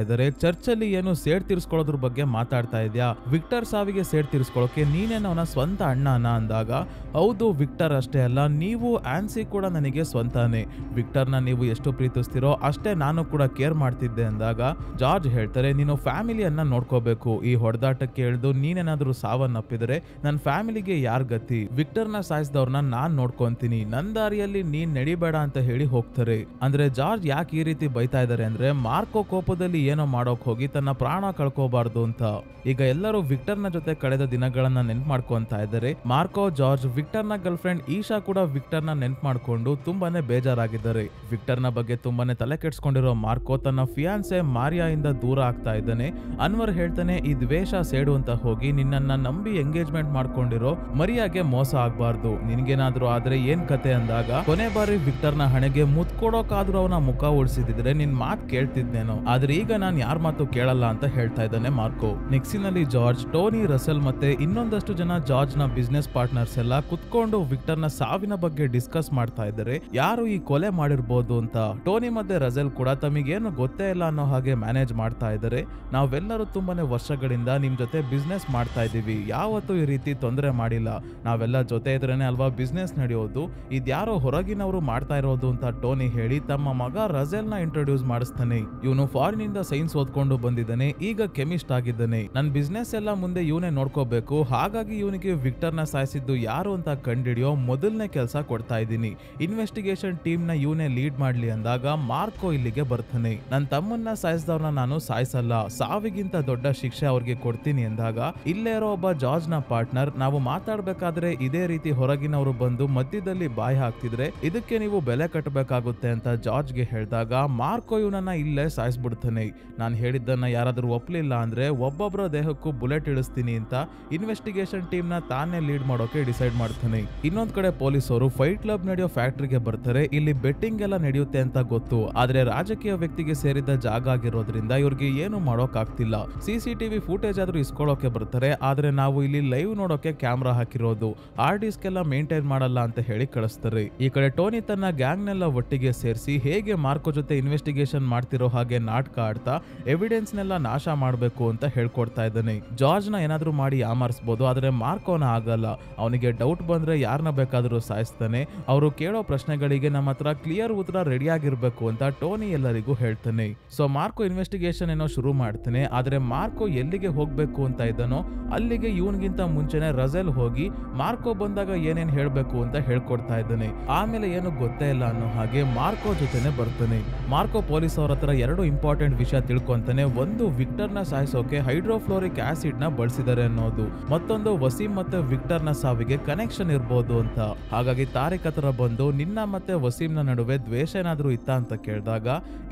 ಇದ್ದಾರೆ, ಚರ್ಚಲ್ಲಿ ಏನು ಸೇಡ್ ತೀರ್ಸ್ಕೊಳ್ಳೋದ್ರ ಬಗ್ಗೆ ಮಾತಾಡ್ತಾ ಇದ್ಯಾ, ವಿಕ್ಟರ್ ಸಾವಿಗೆ ಸೇಡ್ ತೀರ್ಸ್ಕೊಳ್ಳೋಕೆ ನೀನೇನು ಅವನ ಸ್ವಂತ ಅಣ್ಣನ ಅಂದಾಗ, ಹೌದು ವಿಕ್ಟರ್ ಅಷ್ಟೇ ಅಲ್ಲ, ನೀವು ಆನ್ಸಿ ಕೂಡ ನನಗೆ ಸ್ವಂತಾನೆ, ವಿಕ್ಟರ್ನ ನೀವು ಎಷ್ಟು ಪ್ರೀತಿಸ್ತಿರೋ ಅಷ್ಟೇ ನಾನು ಕೂಡ ಕೇರ್ ಮಾಡ್ತಿದ್ದೆ ಅಂದಾಗ ಜಾರ್ಜ್ ಹೇಳ್ತಾರೆ, ನೀನು ಫ್ಯಾಮಿಲಿಯನ್ನ ನೋಡ್ಕೋಬೇಕು, ಈ ಹೊಡೆದಾಟಕ್ಕೆ ಎಳ್ದು ನೀನೇನಾದ್ರೂ ಸಾವನ್ನಪ್ಪಿದ್ರೆ ನನ್ನ ಫ್ಯಾಮಿಲಿಗೆ ಯಾರ್ ಗತಿ, ವಿಕ್ಟರ್ನ ಸಾಯಿಸಿದವ್ರನ್ನ ನಾನ್ ನೋಡ್ಕೊಂತೀನಿ, ನನ್ ದಾರಿಯಲ್ಲಿ ನೀನ್ ನಡಿಬೇಡ ಅಂತ ಹೇಳಿ ಹೋಗ್ತಾರೆ. ಅಂದ್ರೆ ಜಾರ್ಜ್ ಯಾಕೆ ಈ ರೀತಿ ಬೈತಾ ಇದಾರೆ ಅಂದ್ರೆ ಮಾರ್ಕೋ ಕೋಪದಲ್ಲಿ ಏನೋ ಮಾಡೋಕ್ ಹೋಗಿ ತನ್ನ ಪ್ರಾಣ ಕಳ್ಕೋಬಾರ್ದು ಅಂತ. ಈಗ ಎಲ್ಲರೂ ವಿಕ್ಟರ್ನ ಜೊತೆ ಕಳೆದ ದಿನಗಳನ್ನ ನೆನ್ಪು ಮಾಡ್ಕೊಂತಾ ಇದ್ದಾರೆ. ಮಾರ್ಕೋ, ಜಾರ್ಜ್, ವಿಕ್ಟರ್ನ ಗರ್ಲ್ ಫ್ರೆಂಡ್ ಈಶಾ ಕೂಡ ವಿಕ್ಟರ್ನ ನೆನ್ಪು ಮಾಡ್ಕೊಂಡು ತುಂಬಾನೇ ಬೇಜಾರಾಗಿದ್ದಾರೆ. ವಿಕ್ಟರ್ನ ಬಗ್ಗೆ ತುಂಬಾನೇ ತಲೆ ಕೆಡ್ಸ್ಕೊಂಡಿರೋ ಮಾರ್ಕೋ ತನ್ನ ಫಿಯಾನ್ಸೆ ಮಾರಿಯಾ ಇಂದ ದೂರ ಆಗ್ತಾ ಇದ್ದಾನೆ. ಅನ್ವರ್ ಹೇಳ್ತಾನೆ, ಈ ದ್ವೇಷ ಸೇಡು ಅಂತ ಹೋಗಿ ನಿನ್ನನ್ನ ನಂಬಿ ಎಂಗೇಜ್ಮೆಂಟ್ ಮಾಡ್ಕೊಂಡಿರೋ ಮರಿಯಾಗೆ ಮೋಸ ಆಗ್ಬಾರ್ದು, ನಿನ್ಗೇನಾದ್ರೂ ಆದ್ರೆ ಏನ್ ಕತೆ ಅಂದಾಗ ಕೊನೆ ಬಾರಿ ವಿಕ್ಟರ್ನ ಹಣೆಗೆ ಮುತ್ಕೊಡೋಕಾದ್ರೂ ಅವನ ಮುಖ ಉಳಿಸಿದ್ರೆ ನಿನ್ ಮಾತ್ ಕೇಳ್ತಿದ್ನೇನೋ, ಆದ್ರೆ ಈಗ ನಾನ್ ಯಾರ ಮಾತು ಕೇಳಲ್ಲ ಅಂತ ಹೇಳ್ತಾ ಇದ್ದಾನೆ ಮಾರ್ಕೋ. ನೆಕ್ಸ್ಟಿನಲ್ಲಿ ಜಾರ್ಜ್, ಟೋನಿ, ರಸೆಲ್ ಮತ್ತೆ ಇನ್ನೊಂದಷ್ಟು ಜನ ಜಾರ್ಜ್ ನ ಬಿಸ್ನೆಸ್ ಪಾರ್ಟ್ನರ್ಸ್ ಎಲ್ಲ ಕುತ್ಕೊಂಡು ವಿಕ್ಟರ್ನ ಸಾವಿನ ಬಗ್ಗೆ ಡಿಸ್ಕಸ್ ಮಾಡ್ತಾ ಇದ್ದಾರೆ, ಯಾರು ಈ ಕೊಲೆ ಮಾಡಿರ್ಬೋದು ಅಂತ. ಟೋನಿ ಮತ್ತೆ ರಸೆಲ್ ಕೂಡ ತಮಗೇನು ಗೊತ್ತೇ ಇಲ್ಲ ಅನ್ನೋ ಹಾಗೆ ಮ್ಯಾನೇಜ್ ಮಾಡ್ತಾ ಇದ್ದಾರೆ. ನಾವೆಲ್ಲರೂ ತುಂಬಾನೇ ವರ್ಷಗಳಿಂದ ನಿಮ್ ಜೊತೆ ಬಿಸ್ನೆಸ್ ಮಾಡ್ತಾ ಇದೀವಿ, ಯಾವತ್ತೂ ಈ ರೀತಿ ತೊಂದರೆ ಮಾಡಿಲ್ಲ, ನಾವೆಲ್ಲ ಜೊತೆ ಇದ್ರೇನೆ ಅಲ್ವಾ ಬಿಸ್ನೆಸ್ ನಡೆಯೋದು, ಇದ್ಯಾರೋ ಹೊರಗಿನವರು ಮಾಡ್ತಾ ಇರೋದು ಅಂತ ಟೋನಿ ಹೇಳಿ ತಮ್ಮ ಮಗ ರಜೆಲ್ ನ ಇಂಟ್ರೊಡ್ಯೂಸ್ ಮಾಡಿಸ್ತಾನೆ. ಇವನು ಫಾರಿನ್ ಇಂದ ಸೈನ್ಸ್ ಓದ್ಕೊಂಡು ಬಂದಿದ್ದಾನೆ, ಈಗ ಕೆಮಿಸ್ಟ್ ಆಗಿದ್ದಾನೆ, ನನ್ ಬಿಸ್ನೆಸ್ ಎಲ್ಲ ಮುಂದೆ ಇವನೇ ನೋಡ್ಕೋಬೇಕು, ಹಾಗಾಗಿ ಇವನಿಗೆ ವಿಕ್ಟರ್ನ ಸಾಯಿಸಿದ್ದು ಯಾರು ಅಂತ ಕಂಡಿಡಿಯೋ ಮೊದಲನೇ ಕೆಲಸ ಕೊಡ್ತಾ ಇದ್ದೀನಿ, ಇನ್ವೆಸ್ಟಿಗೇಷನ್ ಟೀಮ್ ನ ಇವನೇ ಲೀಡ್ ಮಾಡ್ಲಿ ಅಂದಾಗ ಮಾರ್ಕೋ ಇಲ್ಲಿಗೆ ಬರ್ತಾನೆ. ನನ್ ತಮ್ಮನ್ನ ಸಾಯಿಸಿದವ್ರನ್ನ ನಾನು ಸಾಯಿಸಲ್ಲ, ಸಾವಿಗಿಂತ ದೊಡ್ಡ ಶಿಕ್ಷೆ ಅವ್ರಿಗೆ ಕೊಡ್ತೀನಿ ಅಂದಾಗ ಇಲ್ಲೇ ಇರೋ ಒಬ್ಬ ಜಾರ್ಜ್ ನ ಪಾರ್ಟ್ನರ್, ನಾವು ಮಾತಾಡ್ಬೇಕಾದ್ರೆ ಇದೇ ರೀತಿ ಹೊರಗಿನವರು ಬಂದು ಮಧ್ಯದಲ್ಲಿ ಬಾಯಿ ಹಾಕ್ತಿದ್ರೆ ಇದಕ್ಕೆ ನೀವು ಬೆಲೆ ಕಟ್ಟಬೇಕಾಗುತ್ತೆ ಅಂತ ಜಾರ್ಜ್ಗೆ ಹೇಳಿದಾಗ ಮಾರ್ಕೋ ಇವನನ್ನ ಇಲ್ಲೇ ಸಾಯಿಸ್ಬಿಡ್ತಾನೆ. ನಾನು ಹೇಳಿದ್ದನ್ನ ಯಾರಾದ್ರೂ ಒಪ್ಲಿಲ್ಲ ಅಂದ್ರೆ ಒಬ್ಬೊಬ್ಬರ ದೇಹಕ್ಕೂ ಬುಲೆಟ್ ಇಳಿಸ್ತೀನಿ ಅಂತ ಇನ್ವೆಸ್ಟಿಗೇಷನ್ ಟೀಮ್ ನ ತಾನೇ ಲೀಡ್ ಮಾಡೋಕೆ ಡಿಸೈಡ್ ಮಾಡ್ತಾನೆ. ಇನ್ನೊಂದ್ ಕಡೆ ಪೊಲೀಸರು ಫೈಟ್ ಕ್ಲಬ್ ನಡೆಯೋ ಫ್ಯಾಕ್ಟರಿಗೆ ಬರ್ತಾರೆ. ಇಲ್ಲಿ ಬೆಟ್ಟಿಂಗ್ ಎಲ್ಲ ನಡೆಯುತ್ತೆ ಅಂತ ಗೊತ್ತು, ಆದ್ರೆ ರಾಜಕೀಯ ವ್ಯಕ್ತಿಗೆ ಸೇರಿದ ಜಾಗ ಆಗಿರೋದ್ರಿಂದ ಇವ್ರಿಗೆ ಏನು ಮಾಡೋಕ್ ಆಗ್ತಿಲ್ಲ. ಸಿಸಿಟಿವಿ ಫುಟೇಜ್ ಆದ್ರೂ ಇಸ್ಕೊಳ್ಳೋಕೆ ಬರ್ತಾರೆ, ಆದ್ರೆ ನಾವು ಇಲ್ಲಿ ಲೈವ್ ನೋಡೋಕೆ ಕ್ಯಾಮ್ರಾ ಹಾಕಿರೋದು, ಹಾರ್ಡ್ ಡಿಸ್ಕ್ ಎಲ್ಲ ಮೇಂಟೈನ್ ಮಾಡಲ್ಲ ಅಂತ ಹೇಳಿ ಕಳಿಸ್ತಾರೆ. ಈ ಕಡೆ ಟೋನಿ ತನ್ನ ಗ್ಯಾಂಗ್ ನೆಲ್ಲ ಒಟ್ಟಿಗೆ ಸೇರಿಸಿ ಹೇಗೆ ಮಾರ್ಕೋ ಜೊತೆ ಇನ್ವೆಸ್ಟಿಗೇಷನ್ ಮಾಡ್ತಿರೋ ಹಾಗೆ ನಾಟಕ ಆಡ್ತಾ ಎವಿಡೆನ್ಸ್ ನೆಲ್ಲ ನಾಶ ಮಾಡಬೇಕು ಅಂತ ಹೇಳ್ಕೊಡ್ತಾ ಇದ್ದಾನೆ. ಜಾರ್ಜ್ ನ ಏನಾದ್ರೂ ಮಾಡಿ ಯಾಮಾರಿಸಬಹುದು, ಆದ್ರೆ ಮಾರ್ಕೋನ ಆಗಲ್ಲ. ಅವನಿಗೆ ಡೌಟ್ ಬಂದ್ರೆ ಯಾರನ್ನ ಬೇಕಾದ್ರೂ ಸಾಯಿಸ್ತಾನೆ. ಅವರು ಕೇಳೋ ಪ್ರಶ್ನೆಗಳಿಗೆ ನಮ್ಮ ಹತ್ರ ಕ್ಲಿಯರ್ ಉತ್ತರ ರೆಡಿ ಆಗಿರ್ಬೇಕು ಅಂತ ಟೋನಿ ಎಲ್ಲರಿಗೂ ಹೇಳ್ತಾನೆ. ಸೊ ಮಾರ್ಕೋ ಇನ್ವೆಸ್ಟಿಗೇಷನ್ ಏನೋ ಶುರು ಮಾಡ್ತಾನೆ, ಆದ್ರೆ ಮಾರ್ಕೋ ಎಲ್ಲಿಗೆ ಹೋಗ್ಬೇಕು ಅಂತ ಇದ್ದಾನೋ ಅಲ್ಲಿಗೆ ಇವನ್ಗಿಂತ ಮುಂಚೆನೆ ರಜೆಲ್ ಹೋಗಿ ಮಾರ್ಕೋ ಬಂದಾಗ ಏನೇನ್ ಹೇಳ್ಬೇಕು ಅಂತ ಹೇಳ್ಕೊಡ್ತಾ ಇದ್ದಾನೆ. ಆಮೇಲೆ ಏನು ಗೊತ್ತೇ ಇಲ್ಲ ಅನ್ನೋ ಹಾಗೆ ಮಾರ್ಕೋ ಜೊತೆನೆ ಬರ್ತಾನೆ. ಮಾರ್ಕೋ ಪೊಲೀಸ್ ಅವ್ರ ಹತ್ರ 2 ಇಂಪಾರ್ಟೆಂಟ್ ವಿಷಯ ತಿಳ್ಕೊಂತಾನೆ. ಒಂದು, ವಿಕ್ಟರ್ ನ ಸಾಯಿಸೋಕೆ ಹೈಡ್ರೋಫ್ಲೋರಿಕ್ ಆಸಿಡ್ ನ ಬಳಸಿದ್ದಾರೆ ಅನ್ನೋದು, ಮತ್ತೊಂದು ವಸೀಂ ಮತ್ತೆ ವಿಕ್ಟರ್ ನ ಸಾವಿಗೆ ಕನೆಕ್ಷನ್ ಇರ್ಬೋದು ಅಂತ. ಹಾಗಾಗಿ ತಾರಿಕ್ ಹತ್ರ ಬಂದು ನಿನ್ನ ಮತ್ತೆ ವಸೀಂನ ನಡುವೆ ದ್ವೇಷ ಏನಾದ್ರೂ ಇತ್ತ ಅಂತ ಕೇಳಿದಾಗ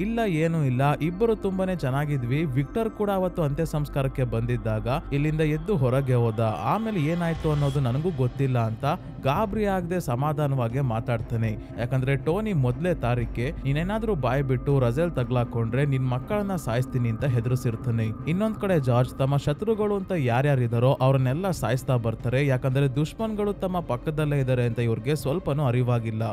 ಇಲ್ಲ ಏನೂ ಇಲ್ಲ, ಇಬ್ಬರು ತುಂಬಾನೇ ಚೆನ್ನಾಗಿದ್ವಿ. ವಿಕ್ಟರ್ ಕೂಡ ಅವತ್ತು ಅಂತ್ಯ ಸಂಸ್ಕಾರಕ್ಕೆ ಬಂದಿದ್ದಾಗ ಇಲ್ಲಿಂದ ಎದ್ದು ಹೊರಗೆ ಹೋದ, ಆಮೇಲೆ ಏನಾಯ್ತು ಅನ್ನೋದು ನನಗೂ ಗೊತ್ತಿಲ್ಲ ಅಂತ ಗಾಬರಿ ಆಗದೆ ಸಮಾಧಾನವಾಗಿ ಮಾತಾಡ್ತಾನೆ. ಯಾಕಂದ್ರೆ ಟೋನಿ ಮೊದ್ಲೇ ತಾರಿಕ್ಗೆ ನೀನೇನಾದ್ರೂ ಬಾಯ್ ಬಿಟ್ಟು ರಜೆಲ್ ತಗ್ಲಾಕೊಂಡ್ರೆ ನಿನ್ ಮಕ್ಕಳನ್ನ ಸಾಯಿಸ್ತೀನಿ ಅಂತ ಹೆದರ್ಸಿರ್ತಾನೆ. ಇನ್ನೊಂದ್ ಕಡೆ ಜಾರ್ಜ್ ತಮ್ಮ ಶತ್ರುಗಳು ಅಂತ ಯಾರ್ಯಾರಿದಾರೋ ಅವ್ರನ್ನೆಲ್ಲ ಸಾಯಿಸ್ತಾ ಬರ್ತಾರೆ. ಯಾಕಂದ್ರೆ ದುಶ್ಮನ್ಗಳು ತಮ್ಮ ಪಕ್ಕದಲ್ಲೇ ಇದ್ದಾರೆ ಅಂತ ಇವ್ರಿಗೆ ಸ್ವಲ್ಪನೂ ಅರಿವಾಗಿಲ್ಲ.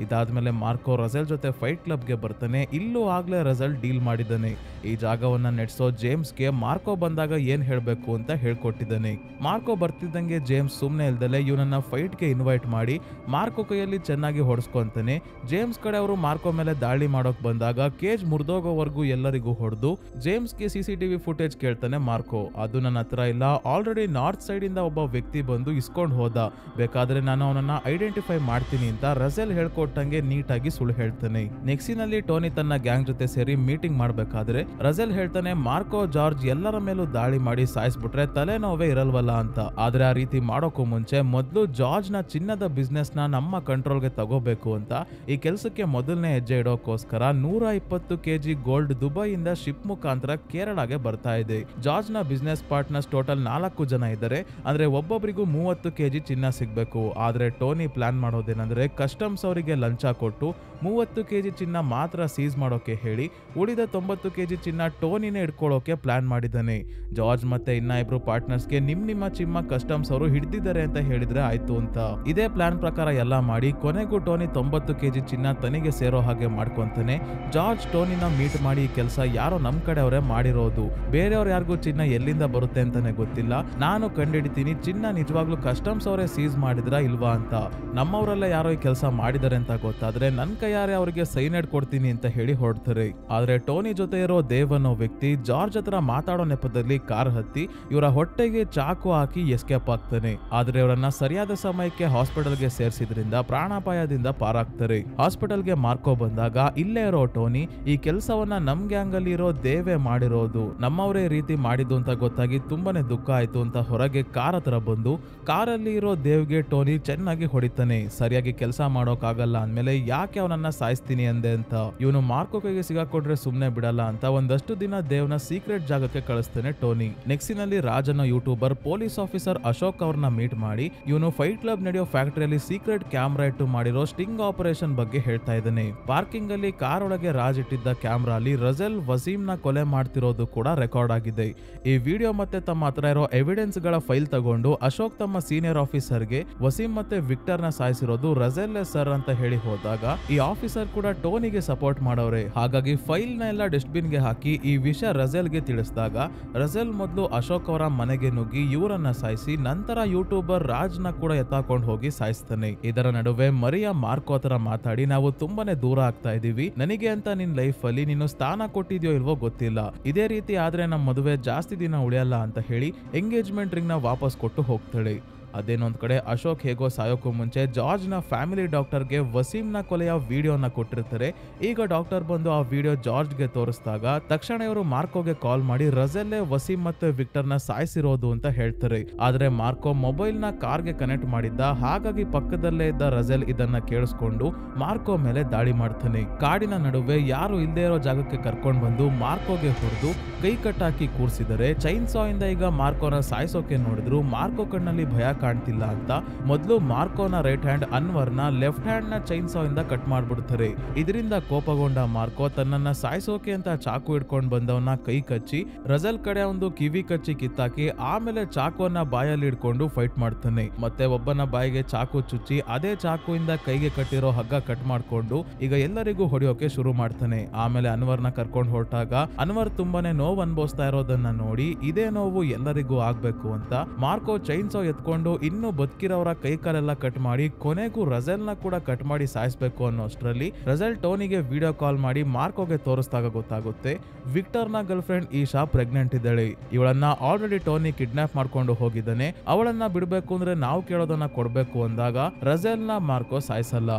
ಇದಾದ್ಮೇಲೆ ಮಾರ್ಕೋ ರಜೆಲ್ ಜೊತೆ ಫೈಟ್ ಕ್ಲಬ್ಗೆ ಬರ್ತಾನೆ. ಇಲ್ಲೂ ಆಗ್ಲೇ ರಜೆಲ್ ಡೀಲ್ ಮಾಡಿದ್ದಾನೆ. ಈ ಜಾಗವನ್ನ ನಡೆಸೋ ಜೇಮ್ಸ್ಗೆ ಮಾರ್ಕೋ ಬಂದಾಗ ಏನ್ ಹೇಳ್ಬೇಕು ಅಂತ ಹೇಳ್ಕೊಟ್ಟಿದ್ದಾನೆ. ಮಾರ್ಕೋ ಬರ್ತಿದ್ದಂಗೆ ಜೇಮ್ಸ್ ಸುಮ್ನೆ ಇಲ್ದಲೆ ಇವನನ್ನ ಫೈಟ್ಗೆ ಇನ್ವೈಟ್ ಮಾಡಿ ಮಾರ್ಕೋ ಕೈಯಲ್ಲಿ ಚೆನ್ನಾಗಿ ಹೊಡೆಸ್ಕೊಂತಾನೆ. ಜೇಮ್ಸ್ ಕಡೆ ಅವರು ಮಾರ್ಕೋ ಮೇಲೆ ದಾಳಿ ಮಾಡೋಕ್ ಬಂದಾಗ ಕೇಜ್ ಮುರಿದೋಗೋವರೆಗೂ ಎಲ್ಲರಿಗೂ ಹೊಡೆದು ಜೇಮ್ಸ್ಗೆ ಸಿಸಿಟಿವಿ ಫುಟೇಜ್ ಕೇಳ್ತಾನೆ ಮಾರ್ಕೋ. ಅದು ನನ್ನ ಹತ್ರ ಇಲ್ಲ, ಆಲ್ರೆಡಿ ನಾರ್ತ್ ಸೈಡ್ ಇಂದ ಒಬ್ಬ ವ್ಯಕ್ತಿ ಬಂದು ಇಸ್ಕೊಂಡು ಹೋದ, ಬೇಕಾದ್ರೆ ನಾನು ಅವನನ್ನ ಐಡೆಂಟಿಫೈ ಮಾಡ್ತೀನಿ ಅಂತ ರಜೆಲ್ ಹೇಳ್ಕೊಟ್ಟಂಗೆ ನೀಟಾಗಿ ಸುಳ್ಳು ಹೇಳ್ತಾನೆ. ನೆಕ್ಸ್ಟಿನಲ್ಲಿ ಟೋನಿ ತನ್ನ ಗ್ಯಾಂಗ್ ಜೊತೆ ಸೇರಿ ಮೀಟಿಂಗ್ ಮಾಡ್ಬೇಕಾದ್ರೆ ರಜೆಲ್ ಹೇಳ್ತಾನೆ ಮಾರ್ಕೋ ಜಾರ್ಜ್ ಎಲ್ಲರ ಮೇಲೂ ದಾಳಿ ಮಾಡಿ ಸಾಯಿಸ್ಬಿಟ್ರೆ ತಲೆನೋವೇ ಇರಲ್ವಲ್ಲ ಅಂತ. ಆದ್ರೆ ಆ ರೀತಿ ಮಾಡೋಕ್ಕೂ ಮುಂಚೆ ಮೊದಲು ಜಾರ್ಜ್ ನ ಚಿನ್ನದ ಬಿಸ್ನೆಸ್ ನ ನಮ್ಮ ಕಂಟ್ರೋಲ್ಗೆ ತಗೋಬೇಕು ಅಂತ ಈ ಕೆಲಸಕ್ಕೆ ಮೊದಲನೇ ಹೆಜ್ಜೆ ಇಡೋಕೋಸ್ಕರ 120 kg ಗೋಲ್ಡ್ ದುಬೈಯಿಂದ ಶಿಪ್ ಮುಖಾಂತರ ಕೇರಳಗೆ ಬರ್ತಾ ಇದೆ. ಜಾರ್ಜ್ ನ ಬಿಸ್ನೆಸ್ ಪಾರ್ಟ್ನರ್ಸ್ ಟೋಟಲ್ 4 ಜನ ಇದ್ದಾರೆ. ಅಂದ್ರೆ ಒಬ್ಬೊಬ್ಬರಿಗೂ 30 kg ಚಿನ್ನ ಸಿಗ್ಬೇಕು. ಆದ್ರೆ ಟೋನಿ ಪ್ಲಾನ್ ಮಾಡೋದೇನಂದ್ರೆ ಕಸ್ಟಮ್ಸ್ ಅವರಿಗೆ ಲಂಚ ಕೊಟ್ಟು 30 kg ಚಿನ್ನ ಮಾತ್ರ ಸೀಸ್ ಮಾಡೋಕೆ ಹೇಳಿ ಉಳಿದ 90 kg ಚಿನ್ನ ಟೋನಿನೇ ಇಟ್ಕೊಳ್ಳೋಕೆ ಪ್ಲಾನ್ ಮಾಡಿದ್ದಾನೆ. ಜಾರ್ಜ್ ಮತ್ತೆ ಇನ್ನ ಇಬ್ರು ಪಾರ್ಟ್ನರ್ಸ್ಗೆ ನಿಮ್ಮ ಚಿನ್ನ ಕಸ್ಟಮ್ಸ್ ಅವರು ಹಿಡಿದಿದ್ದಾರೆ ಅಂತ ಹೇಳಿದ್ರೆ ಆಯ್ತು ಅಂತ. ಇದೇ ಪ್ಲಾನ್ ಪ್ರಕಾರ ಎಲ್ಲ ಮಾಡಿ ಕೊನೆಗೂ ಟೋನಿ 90 kg ಚಿನ್ನ ತನಿಗೆ ಸೇರೋ ಹಾಗೆ ಮಾಡ್ಕೊಂತಾನೆ. ಜಾರ್ಜ್ ಟೋನಿನ ಮೀಟ್ ಮಾಡಿ ಈ ಕೆಲಸ ಯಾರೋ ನಮ್ ಕಡೆ ಅವರೇ ಮಾಡಿರೋದು, ಬೇರೆಯವ್ರು ಯಾರಿಗೂ ಚಿನ್ನ ಎಲ್ಲಿಂದ ಬರುತ್ತೆ ಅಂತಾನೆ ಗೊತ್ತಿಲ್ಲ, ನಾನು ಕಂಡಿಡಿತೀನಿ ಚಿನ್ನ ನಿಜವಾಗ್ಲೂ ಕಸ್ಟಮ್ಸ್ ಅವರೇ ಸೀಸ್ ಮಾಡಿದ್ರ ಇಲ್ವಾ ಅಂತ. ನಮ್ಮವರೆಲ್ಲ ಯಾರೋ ಈ ಕೆಲಸ ಮಾಡಿದಾರೆ ಅಂತ ಗೊತ್ತಾದ್ರೆ ನನ್ ಕೈಯಾರೆ ಅವರಿಗೆ ಸೈನೈಡ್ ಕೊಡ್ತೀನಿ ಅಂತ ಹೇಳಿ ಹೊರಡ್ತಾರೆ. ಆದ್ರೆ ಟೋನಿ ಜೊತೆ ಇರೋ ದೇವ್ ಅನ್ನೋ ವ್ಯಕ್ತಿ ಜಾರ್ಜ್ ಹತ್ರ ಮಾತಾಡೋ ನೆಪದಲ್ಲಿ ಕಾರ್ ಹತ್ತಿ ಇವರ ಹೊಟ್ಟೆಗೆ ಚಾಕು ಹಾಕಿ ಎಸ್ಕೇಪ್ ಆಗ್ತಾನೆ. ಆದ್ರೆ ಅವರನ್ನ ಸರಿಯಾದ ಸಮಯಕ್ಕೆ ಹಾಸ್ಪಿಟಲ್ಗೆ ಸೇರಿಸಿದ್ರಿಂದ ಪ್ರಾಣಾಪಾಯದಿಂದ ಪಾರಾಗ್ತಾರೆ. ಹಾಸ್ಪಿಟಲ್ಗೆ ಮಾರ್ಕೋ ಬಂದಾಗ ಇಲ್ಲೇ ಇರೋ ಟೋನಿ ಈ ಕೆಲಸವನ್ನ ನಮ್ ಗ್ಯಾಂಗ್ ಅಲ್ಲಿ ಇರೋ ದೇವೇ ಮಾಡಿರೋದು, ನಮ್ಮವರೇ ರೀತಿ ಮಾಡಿದ್ದು ಅಂತ ಗೊತ್ತಾಗಿ ತುಂಬಾನೇ ದುಃಖ ಆಯ್ತು ಅಂತ ಹೊರಗೆ ಕಾರ್ ಹತ್ರ ಬಂದು ಕಾರಲ್ಲಿ ಇರೋ ದೇವ್ಗೆ ಟೋನಿ ಚೆನ್ನಾಗಿ ಹೊಡಿತಾನೆ. ಸರಿಯಾಗಿ ಕೆಲಸ ಮಾಡೋಕ್ ಆಗಲ್ಲ ಅಂದ್ಮೇಲೆ ಯಾಕೆ ಅವನನ್ನ ಸಾಯಿಸ್ತೀನಿ ಅಂದೆ ಅಂತ. ಇವನು ಮಾರ್ಕೋ ಕೈಗೆ ಸಿಗಾಕೊಟ್ರೆ ಸುಮ್ನೆ ಬಿಡಲ್ಲ ಅಂತ ಒಂದಷ್ಟು ದಿನ ದೇವ್ನ ಸೀಕ್ರೆಟ್ ಜಾಗಕ್ಕೆ ಕಳಿಸ್ತಾನೆ ಟೋನಿ. ನೆಕ್ಸ್ಟಿನಲ್ಲಿ ರಾಜನ ಯೂಟ್ಯೂಬರ್ ಪೊಲೀಸ್ ಆಫೀಸರ್ ಅಶೋಕ್ ಅವ್ರನ್ನ ಮೀಟ್ ಮಾಡಿ ಇವನು ಫೈಟ್ ಕ್ಲಬ್ ನಡೆಯೋ ಫ್ಯಾಕ್ಟರಿಯಲ್ಲಿ ಸೀಕ್ರೆಟ್ ಕ್ಯಾಮ್ರಾ ಇಟ್ಟು ಮಾಡಿರೋ ಸ್ಟಿಂಗ್ ಆಪರೇಷನ್ ಬಗ್ಗೆ ಹೇಳ್ತಾ ಇದ್ದಾನೆ. ಪಾರ್ಕಿಂಗ್ ಅಲ್ಲಿ ಕಾರ್ ಒಳಗೆ ರಾಜ್ ಇಟ್ಟಿದ್ದ ಕ್ಯಾಮ್ರಾ ಅಲ್ಲಿ ರಜೆಲ್ ವಸೀಂ ನ ಕೊಲೆ ಮಾಡ್ತಿರೋದು ಕೂಡ ರೆಕಾರ್ಡ್ ಆಗಿದೆ. ಈ ವಿಡಿಯೋ ಮತ್ತೆ ತಮ್ಮ ಹತ್ರ ಇರೋ ಎವಿಡೆನ್ಸ್ ಗಳ ಫೈಲ್ ತಗೊಂಡು ಅಶೋಕ್ ತಮ್ಮ ಸೀನಿಯರ್ ಆಫೀಸರ್ಗೆ ವಸೀಂ ಮತ್ತೆ ವಿಕ್ಟರ್ ನ ಸಾಯಿಸಿರೋದು ರಜೆಲ್ ಸರ್ ಅಂತ ಹೇಳಿ ಹೋದಾಗ ಈ ಆಫೀಸರ್ ಕೂಡ ಟೋನಿಗೆ ಸಪೋರ್ಟ್ ಮಾಡೋರೆ. ಹಾಗಾಗಿ ಫೈಲ್ ನ ಎಲ್ಲ ಡಸ್ಟ್ಬಿನ್ ಗೆ ಹಾಕಿ ಈ ವಿಷಯ ರಜೆಲ್ ಗೆ ತಿಳಿಸಿದಾಗ ರಜೆಲ್ ಮೊದಲು ಅಶೋಕ್ ಅವರ ಮನೆಗೆ ನುಗ್ಗಿ ಇವರನ್ನ ಸಾಯಿಸಿ ನಂತರ ಯೂಟ್ಯೂಬರ್ ರಾಜ್ ನ ಕೂಡ ಎತ್ತಾಕೊಂಡು ಹೋಗಿ ಸಾಯಿಸ್ತಾನೆ. ಇದರ ನಡುವೆ ಮರಿಯಾ ಮಾರ್ಕೋ ಹತ್ರ ಮಾತಾಡಿ ನಾವು ತುಂಬಾನೇ ದೂರ ಆಗ್ತಾ ಇದೀವಿ, ನನಗೆ ಅಂತ ನಿನ್ ಲೈಫ್ ಅಲ್ಲಿ ನೀನು ಸ್ಥಾನ ಕೊಟ್ಟಿದ್ಯೋ ಇಲ್ವೋ ಗೊತ್ತಿಲ್ಲ, ಇದೇ ರೀತಿ ಆದ್ರೆ ನಮ್ಮ ಮದುವೆ ಜಾಸ್ತಿ ದಿನ ಉಳಿಯಲ್ಲ ಅಂತ ಹೇಳಿ ಎಂಗೇಜ್ಮೆಂಟ್ ರಿಂಗ್ ನ ವಾಪಸ್ ಕೊಟ್ಟು ಹೋಗ್ತಾಳೆ. ಅದೇನೊಂದ್ ಕಡೆ ಅಶೋಕ್ ಹೇಗೋ ಸಾಯೋಕ್ಕೂ ಮುಂಚೆ ಜಾರ್ಜ್ ನ ಫ್ಯಾಮಿಲಿ ಡಾಕ್ಟರ್ಗೆ ವಸೀಂ ನ ಕೊಲೆಯ ವಿಡಿಯೋನ ಕೊಟ್ಟಿರ್ತಾರೆ. ಈಗ ಡಾಕ್ಟರ್ ಬಂದು ಆ ವಿಡಿಯೋ ಜಾರ್ಜ್ ಗೆ ತೋರಿಸಿದಾಗ ತಕ್ಷಣ ಇವರು ಮಾರ್ಕೋಗೆ ಕಾಲ್ ಮಾಡಿ ರಜೆಲ್ಲೇ ವಸೀಂ ಮತ್ತೆ ವಿಕ್ಟರ್ ನ ಸಾಯಿಸಿರೋದು ಅಂತ ಹೇಳ್ತಾರೆ. ಆದ್ರೆ ಮಾರ್ಕೋ ಮೊಬೈಲ್ ನ ಕಾರ್ ಗೆ ಕನೆಕ್ಟ್ ಮಾಡಿದ್ದ, ಹಾಗಾಗಿ ಪಕ್ಕದಲ್ಲೇ ಇದ್ದ ರಜೆಲ್ ಇದನ್ನ ಕೇಳಿಸ್ಕೊಂಡು ಮಾರ್ಕೋ ಮೇಲೆ ದಾಳಿ ಮಾಡ್ತಾನೆ. ಕಾಡಿನ ನಡುವೆ ಯಾರು ಇಲ್ದೇ ಇರೋ ಜಾಗಕ್ಕೆ ಕರ್ಕೊಂಡ್ ಬಂದು ಮಾರ್ಕೋಗೆ ಹೊಡೆದು ಕೈ ಕಟ್ಟಾಕಿ ಕೂರ್ಸಿದರೆ. ಚೈನ್ ಸಾ ಇಂದ ಈಗ ಮಾರ್ಕೋನ ಸಾಯಿಸೋಕೆ ನೋಡಿದ್ರು ಮಾರ್ಕೋ ಕಣ್ಣಲ್ಲಿ ಭಯ ಕಾಣ್ತಿಲ್ಲ ಅಂತ ಮೊದಲು ಮಾರ್ಕೋನ ರೈಟ್ ಹ್ಯಾಂಡ್ ಅನ್ವರ್ನ ಲೆಫ್ಟ್ ಹ್ಯಾಂಡ್ ನ ಚೈನ್ ಸಾ ಇಂದ ಕಟ್ ಮಾಡ್ಬಿಡ್ತಾರೆ. ಇದರಿಂದ ಕೋಪಗೊಂಡ ಮಾರ್ಕೋ ತನ್ನನ್ನ ಸಾಯಿಸೋಕೆ ಅಂತ ಚಾಕು ಹಿಡ್ಕೊಂಡ್ ಬಂದವನ್ನ ಕೈ ಕಚ್ಚಿ ರಜಲ್ ಕಡೆ ಒಂದು ಕಿವಿ ಕಚ್ಚಿ ಕಿತ್ತಾಕಿ ಆಮೇಲೆ ಚಾಕುವನ್ನ ಬಾಯಲ್ಲಿ ಹಿಡ್ಕೊಂಡು ಫೈಟ್ ಮಾಡ್ತಾನೆ. ಮತ್ತೆ ಒಬ್ಬನ ಬಾಯಿಗೆ ಚಾಕು ಚುಚ್ಚಿ ಅದೇ ಚಾಕುವಿಂದ ಕೈಗೆ ಕಟ್ಟಿರೋ ಹಗ್ಗ ಕಟ್ ಮಾಡ್ಕೊಂಡು ಈಗ ಎಲ್ಲರಿಗೂ ಹೊಡೆಯೋಕೆ ಶುರು ಮಾಡ್ತಾನೆ. ಆಮೇಲೆ ಅನ್ವರ್ನ ಕರ್ಕೊಂಡು ಹೊರಟಾಗ ಅನ್ವರ್ ತುಂಬಾನೇ ನೋವು ಅನ್ಭವಿಸ್ತಾ ಇರೋದನ್ನ ನೋಡಿ ಇದೇ ನೋವು ಎಲ್ಲರಿಗೂ ಆಗ್ಬೇಕು ಅಂತ ಮಾರ್ಕೋ ಚೈನ್ ಸಾ ಎತ್ಕೊಂಡು ಇನ್ನೂ ಬದುಕಿರೋರ ಕೈ ಕಾಲೆಲ್ಲ ಕಟ್ ಮಾಡಿ ಕೊನೆಗೂ ರಜೆಲ್ ನ ಕೂಡ ಕಟ್ ಮಾಡಿ ಸಾಯಿಸ್ಬೇಕು ಅನ್ನೋ ಅಷ್ಟರಲ್ಲಿ ರಜೆಲ್ ಟೋನಿಗೆ ವಿಡಿಯೋ ಕಾಲ್ ಮಾಡಿ ಮಾರ್ಕೋಗೆ ತೋರಿಸಿದಾಗ ಗೊತ್ತಾಗುತ್ತೆ ವಿಕ್ಟರ್ ನ ಗರ್ಲ್ ಫ್ರೆಂಡ್ ಈಶಾ ಪ್ರೆಗ್ನೆಂಟ್ ಇದ್ದಾಳೆ. ಇವಳನ್ನ ಆಲ್ರೆಡಿ ಟೋನಿ ಕಿಡ್ನಾಪ್ ಮಾಡ್ಕೊಂಡು ಹೋಗಿದ್ದಾನೆ. ಅವಳನ್ನ ಬಿಡ್ಬೇಕು ಅಂದ್ರೆ ನಾವು ಕೇಳೋದನ್ನ ಕೊಡ್ಬೇಕು ಅಂದಾಗ ರಜೆಲ್ ನ ಮಾರ್ಕೋ ಸಾಯಿಸಲ್ಲ.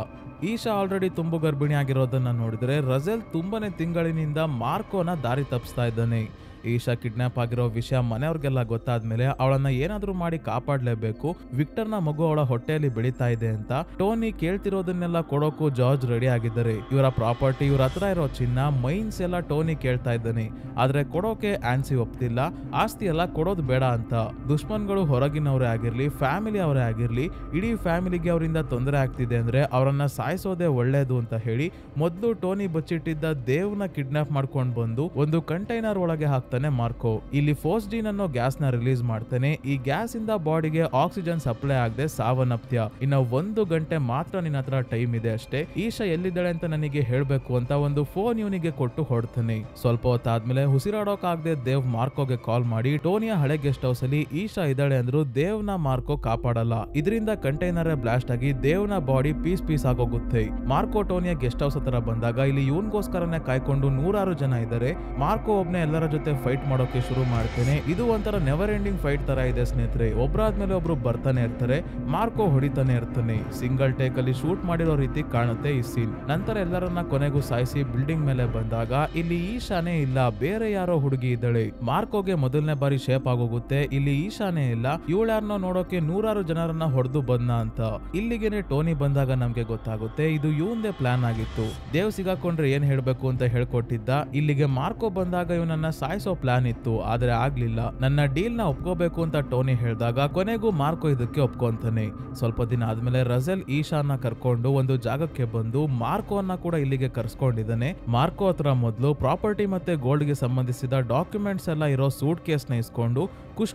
ಈಶಾ ಆಲ್ರೆಡಿ ತುಂಬು ಗರ್ಭಿಣಿ ಆಗಿರೋದನ್ನ ನೋಡಿದ್ರೆ ರಜೆಲ್ ತುಂಬಾನೇ ತಿಂಗಳಿನಿಂದ ಮಾರ್ಕೋನ ದಾರಿ ತಪ್ಪಿಸ್ತಾ ಇದ್ದಾನೆ. ಈಶಾ ಕಿಡ್ನಾಪ್ ಆಗಿರೋ ವಿಷಯ ಮನೆಯವ್ರಿಗೆಲ್ಲ ಗೊತ್ತಾದ್ಮೇಲೆ ಅವಳನ್ನ ಏನಾದ್ರೂ ಮಾಡಿ ಕಾಪಾಡ್ಲೇಬೇಕು. ವಿಕ್ಟರ್ ನ ಮಗು ಅವಳ ಹೊಟ್ಟೆಯಲ್ಲಿ ಬೆಳೀತಾ ಇದೆ ಅಂತ ಟೋನಿ ಕೇಳ್ತಿರೋದನ್ನೆಲ್ಲ ಕೊಡೋಕು ಜಾರ್ಜ್ ರೆಡಿ ಆಗಿದ್ದಾರೆ. ಇವರ ಪ್ರಾಪರ್ಟಿ, ಇವ್ರ ಹತ್ರ ಇರೋ ಚಿನ್ನ, ಮೈನ್ಸ್ ಎಲ್ಲ ಟೋನಿ ಕೇಳ್ತಾ ಇದ್ದಾನೆ. ಆದ್ರೆ ಕೊಡೋಕೆ ಆನ್ಸಿ ಒಪ್ತಿಲ್ಲ. ಆಸ್ತಿ ಎಲ್ಲ ಕೊಡೋದು ಬೇಡ ಅಂತ. ದುಶ್ಮನ್ಗಳು ಹೊರಗಿನವರೇ ಆಗಿರ್ಲಿ, ಫ್ಯಾಮಿಲಿ ಅವರೇ ಆಗಿರ್ಲಿ, ಇಡೀ ಫ್ಯಾಮಿಲಿಗೆ ಅವರಿಂದ ತೊಂದರೆ ಆಗ್ತಿದೆ ಅಂದ್ರೆ ಅವರನ್ನ ಸಾಯಿಸೋದೇ ಒಳ್ಳೇದು ಅಂತ ಹೇಳಿ ಮೊದಲು ಟೋನಿ ಬಚ್ಚಿಟ್ಟಿದ್ದ ದೇವ್ನ ಕಿಡ್ನಾಪ್ ಮಾಡ್ಕೊಂಡು ಬಂದು ಒಂದು ಕಂಟೈನರ್ ಒಳಗೆ ಹಾಕ್ತಾನೆ ಮಾರ್ಕೋ. ಇಲ್ಲಿ ಫೋಸ್ಡಿನ್ ಅನ್ನೋ ಗ್ಯಾಸ್ ನ ರಿಲೀಸ್ ಮಾಡ್ತಾನೆ. ಈ ಗ್ಯಾಸ್ ಇಂದ ಬಾಡಿಗೆ ಆಕ್ಸಿಜನ್ ಸಪ್ಲೈ ಆಗದೆ ಸಾವನ್ನಪ್ತ್ಯ. ಇನ್ನ 1 ಗಂಟೆ ಮಾತ್ರ ನಿನ್ನ ಹತ್ರ ಟೈಮ್ ಇದೆ ಅಷ್ಟೇ. ಈಶಾ ಎಲ್ಲಿದ್ದಾಳೆ ಅಂತ ನನಗೆ ಹೇಳ್ಬೇಕು ಅಂತ ಒಂದು ಫೋನ್ ಇವನಿಗೆ ಕೊಟ್ಟು ಹೊಡ್ತಾನೆ. ಸ್ವಲ್ಪ ಹೊತ್ತಾದ್ಮೇಲೆ ಉಸಿರಾಡೋಕ್ ಆಗದೆ ದೇವ್ ಮಾರ್ಕೋಗೆ ಕಾಲ್ ಮಾಡಿ ಟೋನಿಯ ಹಳೆ ಗೆಸ್ಟ್ ಹೌಸ್ ಅಲ್ಲಿ ಈಶಾ ಇದ್ದಾಳೆ ಅಂದ್ರು ದೇವ್ನ ಮಾರ್ಕೋ ಕಾಪಾಡಲ್ಲ. ಇದರಿಂದ ಕಂಟೈನರ್ ಬ್ಲಾಸ್ಟ್ ಆಗಿ ದೇವ್ನ ಬಾಡಿ ಪೀಸ್ ಪೀಸ್ ಆಗೋಗುತ್ತೆ. ಮಾರ್ಕೋ ಟೋನಿಯ ಗೆಸ್ಟ್ ಹೌಸ್ ಹತ್ರ ಬಂದಾಗ ಇಲ್ಲಿ ಇವನ್ಗೋಸ್ಕರನೇ ಕಾಯ್ಕೊಂಡು 100 ಜನ ಇದ್ದಾರೆ. ಮಾರ್ಕೋ ಒಬ್ನೇ ಎಲ್ಲರ ಜೊತೆ ಫೈಟ್ ಮಾಡೋಕೆ ಶುರು ಮಾಡ್ತೇನೆ. ಇದು ಒಂಥರ ನೆವರ್ ಎಂಡಿಂಗ್ ಫೈಟ್ ತರ ಇದೆ ಸ್ನೇಹಿತರೆ. ಒಬ್ರಾದ್ಮೇಲೆ ಒಬ್ರು ಬರ್ತಾನೆ ಇರ್ತಾರೆ. ಮಾರ್ಕೋ ಹೊಡಿತಾನೆ ಇರ್ತಾನೆ. ಸಿಂಗಲ್ ಟೇಕ್ ಅಲ್ಲಿ ಶೂಟ್ ಮಾಡಿರೋ ರೀತಿ ಕಾಣುತ್ತೆ ಈ ಸೀನ್. ನಂತರ ಎಲ್ಲರನ್ನ ಕೊನೆಗೂ ಸಾಯಿಸಿ ಬಿಲ್ಡಿಂಗ್ ಮೇಲೆ ಬಂದಾಗ ಇಲ್ಲಿ ಈಶಾನೇ ಇಲ್ಲ, ಬೇರೆ ಯಾರೋ ಹುಡುಗಿ ಇದ್ದಾಳೆ. ಮಾರ್ಕೋಗೆ ಮೊದಲನೇ ಬಾರಿ ಶೇಪ್ ಆಗೋಗುತ್ತೆ. ಇಲ್ಲಿ ಈಶಾನೇ ಇಲ್ಲ, ಇವಳ್ಯಾರನ್ನೋ ನೋಡೋಕೆ 100 ಜನರನ್ನ ಹೊಡೆದು ಬಂದ ಅಂತ. ಇಲ್ಲಿಗೆನೆ ಟೋನಿ ಬಂದಾಗ ನಮ್ಗೆ ಗೊತ್ತಾಗುತ್ತೆ ಇದು ಇವಂದೇ ಪ್ಲಾನ್ ಆಗಿತ್ತು. ದೇವ್ ಸಿಗಾಕೊಂಡ್ರೆ ಏನ್ ಹೇಳ್ಬೇಕು ಅಂತ ಹೇಳ್ಕೊಟ್ಟಿದ್ದ. ಇಲ್ಲಿಗೆ ಮಾರ್ಕೋ ಬಂದಾಗ ಇವನನ್ನ ಸಾಯಿಸೋ ಪ್ಲಾನ್ ಇತ್ತು, ಆದ್ರೆ ಆಗ್ಲಿಲ್ಲ. ನನ್ನ ಡೀಲ್ ನ ಒಪ್ಕೋಬೇಕು ಅಂತ ಟೋನಿ ಹೇಳಿದಾಗ ಕೊನೆಗೂ ಮಾರ್ಕೋ ಇದಕ್ಕೆ ಒಪ್ಕೊಂತಾನೆ. ಸ್ವಲ್ಪ ದಿನ ಆದ್ಮೇಲೆ ರಜೆಲ್ ಈಶಾನ ಕರ್ಕೊಂಡು ಒಂದು ಜಾಗಕ್ಕೆ ಬಂದು ಮಾರ್ಕೋನ ಕೂಡ ಇಲ್ಲಿಗೆ ಕರ್ಸ್ಕೊಂಡಿದ್ದಾನೆ. ಮಾರ್ಕೋ ಹತ್ರ ಮೊದಲು ಪ್ರಾಪರ್ಟಿ ಮತ್ತೆ ಗೋಲ್ಡ್ ಗೆ ಸಂಬಂಧಿಸಿದ ಡಾಕ್ಯುಮೆಂಟ್ಸ್ ಎಲ್ಲ ಇರೋ ಸೂಟ್ ಕೇಸ್ ನ ಇಸ್ಕೊಂಡು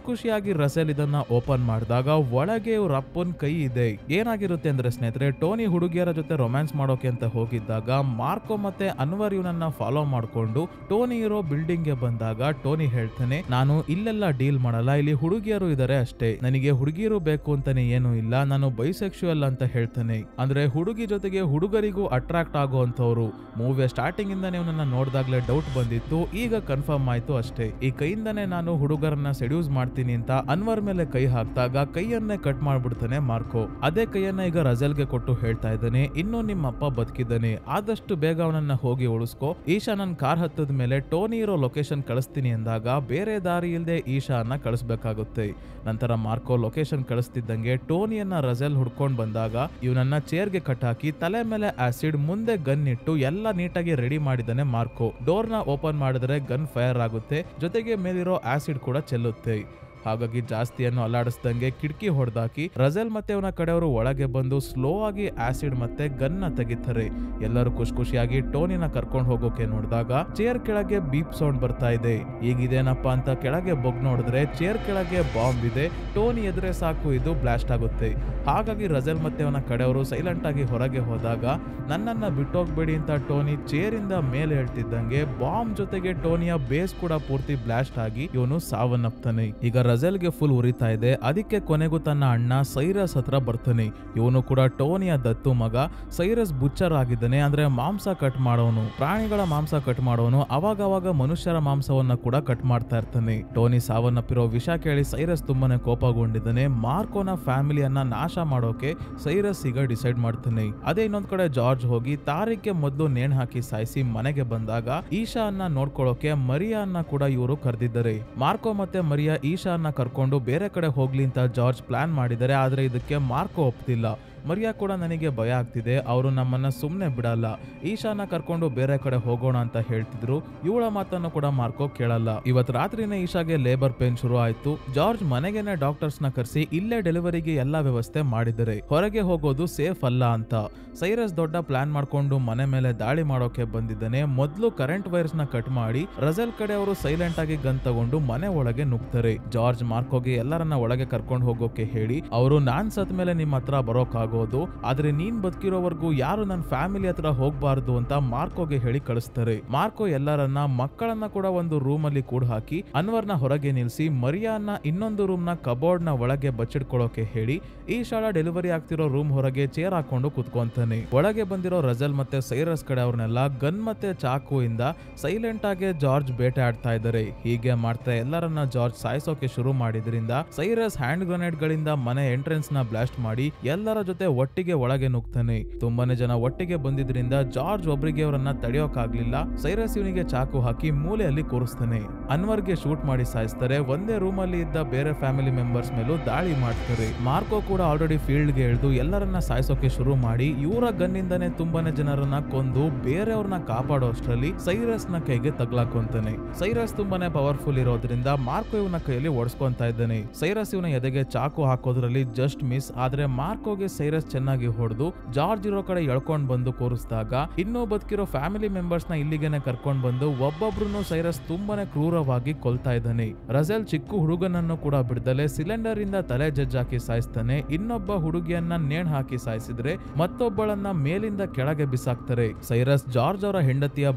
ಖುಷಿಯಾಗಿ ರಸೆಲ್ ಇದನ್ನ ಓಪನ್ ಮಾಡಿದಾಗ ಒಳಗೆ ಇವ್ರ ಅಪ್ಪನ್ ಕೈ ಇದೆ. ಏನಾಗಿರುತ್ತೆ ಅಂದ್ರೆ ಸ್ನೇಹಿತರೆ, ಟೋನಿ ಹುಡುಗಿಯರ ಜೊತೆ ರೊಮ್ಯಾನ್ಸ್ ಮಾಡೋಕೆ ಅಂತ ಹೋಗಿದ್ದಾಗ ಮಾರ್ಕೋ ಮತ್ತೆ ಅನ್ವರ್ ಇವನನ್ನ ಫಾಲೋ ಮಾಡ್ಕೊಂಡು ಟೋನಿ ಇರೋ ಬಿಲ್ಡಿಂಗ್ ಗೆ ಬಂದಾಗ ಟೋನಿ ಹೇಳ್ತಾನೆ, ನಾನು ಇಲ್ಲೆಲ್ಲ ಡೀಲ್ ಮಾಡಲ್ಲ, ಇಲ್ಲಿ ಹುಡುಗಿಯರು ಇದಾರೆ ಅಷ್ಟೇ, ನನಗೆ ಹುಡುಗಿಯರು ಬೇಕು ಅಂತಾನೆ ಏನು ಇಲ್ಲ, ನಾನು ಬೈಸೆಕ್ಸುವಲ್ ಅಂತ ಹೇಳ್ತಾನೆ. ಅಂದ್ರೆ ಹುಡುಗಿ ಜೊತೆಗೆ ಹುಡುಗರಿಗೂ ಅಟ್ರಾಕ್ಟ್ ಆಗುವಂತವ್ರು. ಮೂವಿಯ ಸ್ಟಾರ್ಟಿಂಗ್ ಇಂದಾನೆ ಇವನನ್ನ ನೋಡಿದಾಗ್ಲೇ ಡೌಟ್ ಬಂದಿತ್ತು, ಈಗ ಕನ್ಫರ್ಮ್ ಆಯ್ತು ಅಷ್ಟೇ. ಈ ಕೈಯಿಂದಾನೆ ನಾನು ಹುಡುಗರನ್ನ ಸೆಡ್ಯೂಸ್ ಮಾಡ್ತೀನಿ ಅಂತ ಅನ್ವರ್ ಮೇಲೆ ಕೈ ಹಾಕ್ದಾಗ ಕೈಯನ್ನೇ ಕಟ್ ಮಾಡ್ಬಿಡ್ತಾನೆ ಮಾರ್ಕೋ. ಅದೇ ಕೈಯನ್ನ ಈಗ ರಜೆಲ್ಗೆ ಕೊಟ್ಟು ಹೇಳ್ತಾ ಇದ್ದಾನೆ, ಇನ್ನು ನಿಮ್ಮ ಅಪ್ಪ ಬದುಕಿದ್ದಾನೆ, ಆದಷ್ಟು ಬೇಗ ಅವನನ್ನ ಹೋಗಿ ಉಳಿಸ್ಕೋ. ಈಶಾ ನನ್ ಕಾರ್ ಹತ್ತದ ಮೇಲೆ ಟೋನಿ ಇರೋ ಲೊಕೇಶನ್ ಕಳಿಸ್ತೀನಿ ಅಂದಾಗ ಬೇರೆ ದಾರಿ ಇಲ್ಲದೆ ಈಶಾನ ಕಳಿಸ್ಬೇಕಾಗುತ್ತೆ. ನಂತರ ಮಾರ್ಕೋ ಲೊಕೇಶನ್ ಕಳಿಸ್ತಿದ್ದಂಗೆ ಟೋನಿಯನ್ನ ರಜೆಲ್ ಹುಡ್ಕೊಂಡ್ ಬಂದಾಗ ಇವನನ್ನ ಚೇರ್ಗೆ ಕಟ್ ಹಾಕಿ ತಲೆ ಮೇಲೆ ಆಸಿಡ್, ಮುಂದೆ ಗನ್ ಇಟ್ಟು ಎಲ್ಲ ನೀಟಾಗಿ ರೆಡಿ ಮಾಡಿದಾನೆ ಮಾರ್ಕೋ. ಡೋರ್ ನ ಓಪನ್ ಮಾಡಿದ್ರೆ ಗನ್ ಫೈರ್ ಆಗುತ್ತೆ, ಜೊತೆಗೆ ಮೇಲಿರೋ ಆಸಿಡ್ ಕೂಡ ಚೆಲ್ಲುತ್ತೆ. ಹಾಗಾಗಿ ಜಾಸ್ತಿಯನ್ನು ಅಲ್ಲಾಡಿಸ್ದಂಗೆ ಕಿಟಕಿ ಹೊಡೆದಾಕಿ ರಜೆಲ್ ಮತ್ತೆ ಅವನ ಕಡೆಯವರು ಒಳಗೆ ಬಂದು ಸ್ಲೋ ಆಗಿ ಆಸಿಡ್ ಮತ್ತೆ ಗನ್ನ ತೆಗಿತಾರೆ. ಎಲ್ಲರೂ ಖುಷಿಯಾಗಿ ಟೋನಿನ ಕರ್ಕೊಂಡು ಹೋಗೋಕೆ ನೋಡಿದಾಗ ಚೇರ್ ಕೆಳಗೆ ಬೀಪ್ ಸೌಂಡ್ ಬರ್ತಾ ಇದೆ. ಈಗಿದೇನಪ್ಪ ಅಂತ ಕೆಳಗೆ ಬೊಗ್ ನೋಡಿದ್ರೆ ಚೇರ್ ಕೆಳಗೆ ಬಾಂಬ್ ಇದೆ. ಟೋನಿ ಎದುರೇ ಸಾಕು ಇದು ಬ್ಲಾಸ್ಟ್ ಆಗುತ್ತೆ. ಹಾಗಾಗಿ ರಜೆಲ್ ಮತ್ತೆ ಅವನ ಕಡೆಯವರು ಸೈಲೆಂಟ್ ಆಗಿ ಹೊರಗೆ ಹೋದಾಗ ನನ್ನನ್ನ ಬಿಟ್ಟೋಗ್ಬೇಡಿ ಅಂತ ಟೋನಿ ಚೇರ್ ಇಂದ ಮೇಲೆ ಹೇಳ್ತಿದ್ದಂಗೆ ಬಾಂಬ್ ಜೊತೆಗೆ ಟೋನಿಯ ಬೇಸ್ ಕೂಡ ಪೂರ್ತಿ ಬ್ಲಾಸ್ಟ್ ಆಗಿ ಇವನು ಸಾವನ್ನಪ್ತಾನೆ. ಈಗ ರಜೆಲ್ಗೆ ಫುಲ್ ಉರಿತಾ ಇದೆ. ಅದಕ್ಕೆ ಕೊನೆಗೂ ತನ್ನ ಅಣ್ಣ ಸೈರಸ್ ಹತ್ರ ಬರ್ತಾನೆ. ಇವನು ಕೂಡ ಟೋನಿಯ ದತ್ತು ಮಗ. ಸೈರಸ್ ಬುಚ್ಚರ್ ಆಗಿದ್ದಾನೆ, ಅಂದ್ರೆ ಮಾಂಸ ಕಟ್ ಮಾಡೋನು, ಪ್ರಾಣಿಗಳ ಮಾಂಸ ಕಟ್ ಮಾಡೋನು. ಅವಾಗವಾಗ ಮನುಷ್ಯರ ಮಾಂಸವನ್ನ ಕೂಡ ಕಟ್ ಮಾಡ್ತಾ ಇರ್ತಾನೆ. ಟೋನಿ ಸಾವನ್ನಪ್ಪಿರೋ ವಿಷಯ ಕೇಳಿ ಸೈರಸ್ ತುಂಬಾನೇ ಕೋಪಗೊಂಡಿದ್ದಾನೆ. ಮಾರ್ಕೋನ ಫ್ಯಾಮಿಲಿಯನ್ನ ನಾಶ ಮಾಡೋಕೆ ಸೈರಸ್ ಈಗ ಡಿಸೈಡ್ ಮಾಡ್ತಾನೆ. ಅದೇ ಇನ್ನೊಂದ್ ಕಡೆ ಜಾರ್ಜ್ ಹೋಗಿ ತಾರಿಕ್ಗೆ ಮೊದಲು ನೇಣು ಹಾಕಿ ಸಾಯಿಸಿ ಮನೆಗೆ ಬಂದಾಗ ಈಶಾ ಅನ್ನ ನೋಡ್ಕೊಳ್ಳೋಕೆ ಮರಿಯಾ ಅನ್ನ ಕೂಡ ಇವರು ಕರೆದಿದ್ದಾರೆ. ಮಾರ್ಕೋ ಮತ್ತೆ ಮರಿಯಾ ಈಶಾ ಅನ್ನ ಕರ್ಕೊಂಡು ಬೇರೆ ಕಡೆ ಹೋಗ್ಲಿ ಅಂತ ಜಾರ್ಜ್ ಪ್ಲಾನ್ ಮಾಡಿದ್ದಾರೆ. ಆದ್ರೆ ಇದಕ್ಕೆ ಮಾರ್ಕೋ ಒಪ್ತಿಲ್ಲ. ಮರಿಯಾ ಕೂಡ ನನಗೆ ಭಯ ಆಗ್ತಿದೆ, ಅವರು ನಮ್ಮನ್ನ ಸುಮ್ನೆ ಬಿಡಲ್ಲ, ಈಶಾನ ಕರ್ಕೊಂಡು ಬೇರೆ ಕಡೆ ಹೋಗೋಣ ಅಂತ ಹೇಳ್ತಿದ್ರು. ಇವಳ ಮಾತನ್ನು ಕೂಡ ಮಾರ್ಕೋ ಕೇಳಲ್ಲ. ಇವತ್ ರಾತ್ರಿನೇ ಈಶಾಗೆ ಲೇಬರ್ ಪೇನ್ ಶುರು ಆಯ್ತು. ಜಾರ್ಜ್ ಮನೆಗೇನೆ ಡಾಕ್ಟರ್ಸ್ ನ ಕರೆಸಿ ಇಲ್ಲೇ ಡೆಲಿವರಿಗೆ ಎಲ್ಲಾ ವ್ಯವಸ್ಥೆ ಮಾಡಿದ್ದಾರೆ. ಹೊರಗೆ ಹೋಗೋದು ಸೇಫ್ ಅಲ್ಲ ಅಂತ ಸೈರಸ್ ದೊಡ್ಡ ಪ್ಲಾನ್ ಮಾಡ್ಕೊಂಡು ಮನೆ ಮೇಲೆ ದಾಳಿ ಮಾಡೋಕೆ ಬಂದಿದ್ದಾನೆ. ಮೊದ್ಲು ಕರೆಂಟ್ ವೈರ್ಸ್ ನ ಕಟ್ ಮಾಡಿ ರಜೆಲ್ ಕಡೆ ಅವರು ಸೈಲೆಂಟ್ ಆಗಿ ಗನ್ ತಗೊಂಡು ಮನೆ ಒಳಗೆ ನುಗ್ತಾರೆ. ಜಾರ್ಜ್ ಮಾರ್ಕೋಗೆ ಎಲ್ಲರನ್ನ ಒಳಗೆ ಕರ್ಕೊಂಡು ಹೋಗೋಕೆ ಹೇಳಿ, ಅವರು ನಾನ್ ಸತ್ ಮೇಲೆ ನಿಮ್ ಹತ್ರ ಬರೋಕಾಗೋದು, ಆದ್ರೆ ನೀನ್ ಬದುಕಿರೋವರೆಗೂ ಯಾರು ನನ್ನ ಫ್ಯಾಮಿಲಿ ಹತ್ರ ಹೋಗ್ಬಾರ್ದು ಅಂತ ಮಾರ್ಕೋಗೆ ಹೇಳಿ ಕಳಿಸ್ತಾರೆ. ಮಾರ್ಕೋ ಎಲ್ಲರನ್ನ ಮಕ್ಕಳನ್ನ ಕೂಡ ಒಂದು ರೂಮ್ ಅಲ್ಲಿ ಕೂಡ ಹಾಕಿ ಅನ್ವರ್ನ ಹೊರಗೆ ನಿಲ್ಸಿ ಮರಿಯಾನ್ನ ಇನ್ನೊಂದು ರೂಮ್ ನ ಕಬೋರ್ಡ್ ನ ಒಳಗೆ ಬಚ್ಚಿಡ್ಕೊಳ್ಳೋಕೆ ಹೇಳಿ ಈಶಾಳ ಡೆಲಿವರಿ ಆಗ್ತಿರೋ ರೂಮ್ ಹೊರಗೆ ಚೇರ್ ಹಾಕೊಂಡು ಕುತ್ಕೊಂತಾನೆ. ಒಳಗೆ ಬಂದಿರೋ ರಜಲ್ ಮತ್ತೆ ಸೈರಸ್ ಕಡೆ ಅವ್ರನ್ನೆಲ್ಲ ಗನ್ ಮತ್ತೆ ಚಾಕು ಇಂದ ಸೈಲೆಂಟ್ ಆಗಿ ಜಾರ್ಜ್ ಬೇಟೆ ಆಡ್ತಾ ಇದ್ದಾರೆ. ಹೀಗೆ ಮಾಡ್ತಾ ಎಲ್ಲರನ್ನ ಜಾರ್ಜ್ ಸಾಯಿಸೋಕೆ ಶುರು ಮಾಡಿದ್ರಿಂದ ಸೈರಸ್ ಹ್ಯಾಂಡ್ ಗ್ರೆನೇಡ್ ಗಳಿಂದ ಮನೆ ಎಂಟ್ರೆನ್ಸ್ ನ ಬ್ಲಾಸ್ಟ್ ಮಾಡಿ ಎಲ್ಲರ ಜೊತೆ ಒಟ್ಟಿಗೆ ಒಳಗೆ ನುಗ್ತಾನೆ. ತುಂಬಾನೇ ಜನ ಒಟ್ಟಿಗೆ ಬಂದಿದ್ರಿಂದ ಜಾರ್ಜ್ ಒಬ್ರಿಗೆ ಅವರನ್ನ ತಡೆಯೋಕಾಗ್ಲಿಲ್ಲ. ಸೈರಸ್ ಇವನಿಗೆ ಚಾಕು ಹಾಕಿ ಮೂಲೆಯಲ್ಲಿ ಕೂರಿಸ್ತಾನೆ. ಅನ್ವರ್ಗೆ ಶೂಟ್ ಮಾಡಿ ಸಾಯಿಸ್ತಾರೆ. ಒಂದೇ ರೂಮ್ ಅಲ್ಲಿ ಇದ್ದ ಬೇರೆ ಫ್ಯಾಮಿಲಿ ಮೆಂಬರ್ಸ್ ಮೇಲೂ ದಾಳಿ ಮಾಡ್ತಾರೆ. ಮಾರ್ಕೋ ಕೂಡ ಆಲ್ರೆಡಿ ಫೀಲ್ಡ್ ಗೆ ಇಳಿದು ಎಲ್ಲರನ್ನ ಸಾಯಿಸೋಕೆ ಶುರು ಮಾಡಿ ಇವರ ಗನ್ನಿಂದಾನೆ ತುಂಬಾನೇ ಜನರನ್ನ ಕೊಂದು ಬೇರೆಯವ್ರನ್ನ ಕಾಪಾಡೋ ಅಷ್ಟರಲ್ಲಿ ಸೈರಸ್ ನ ಕೈಗೆ ತಗ್ಲಾಕೊಂತಾನೆ. ಸೈರಸ್ ತುಂಬಾನೇ ಪವರ್ಫುಲ್ ಇರೋದ್ರಿಂದ ಮಾರ್ಕೋ ಇವನ ಕೈಯಲ್ಲಿ ಓಡಿಸ್ಕೊಂತಾ ಇದ್ದಾನೆ. ಸೈರಸ್ ಇವನ ಎದೆಗೆ ಚಾಕು ಹಾಕೋದ್ರಲ್ಲಿ ಜಸ್ಟ್ ಮಿಸ್. ಆದ್ರೆ ಮಾರ್ಕೋಗೆ ಸೈರಸ್ ಚೆನ್ನಾಗಿ ಹೊಡೆದು ಜಾರ್ಜ್ ಇರೋ ಕಡೆ ಎಳ್ಕೊಂಡ್ ಬಂದು ಕೂರಿಸಿದಾಗ ಇನ್ನೂ ಬದುಕಿರೋ ಫ್ಯಾಮಿಲಿ ಮೆಂಬರ್ಸ್ ನ ಇಲ್ಲಿಗೆನೆ ಕರ್ಕೊಂಡ್ ಬಂದು ಒಬ್ಬೊಬ್ರು ಸೈರಸ್ ತುಂಬಾನೇ ಕ್ರೂರವಾಗಿ ಕೊಲ್ತಾ ಇದ್ದಾನೆ. ರಜೆಲ್ ಚಿಕ್ಕ ಹುಡುಗನನ್ನು ಕೂಡ ಬಿಡದಲೆ ಸಿಲಿಂಡರ್ ಇಂದ ತಲೆ ಜಜ್ಜಾಕಿ ಸಾಯಿಸ್ತಾನೆ. ಇನ್ನೊಬ್ಬ ಹುಡುಗಿಯನ್ನ ನೇಣ್ ಹಾಕಿ ಸಾಯಿಸಿದ್ರೆ ಮತ್ತೊಬ್ಬಳನ್ನ ಮೇಲಿಂದ ಕೆಳಗೆ ಬಿಸಾಕ್ತಾರೆ. ಸೈರಸ್ ಜಾರ್ಜ್ ಅವರ ಹೆಂಡತಿಯ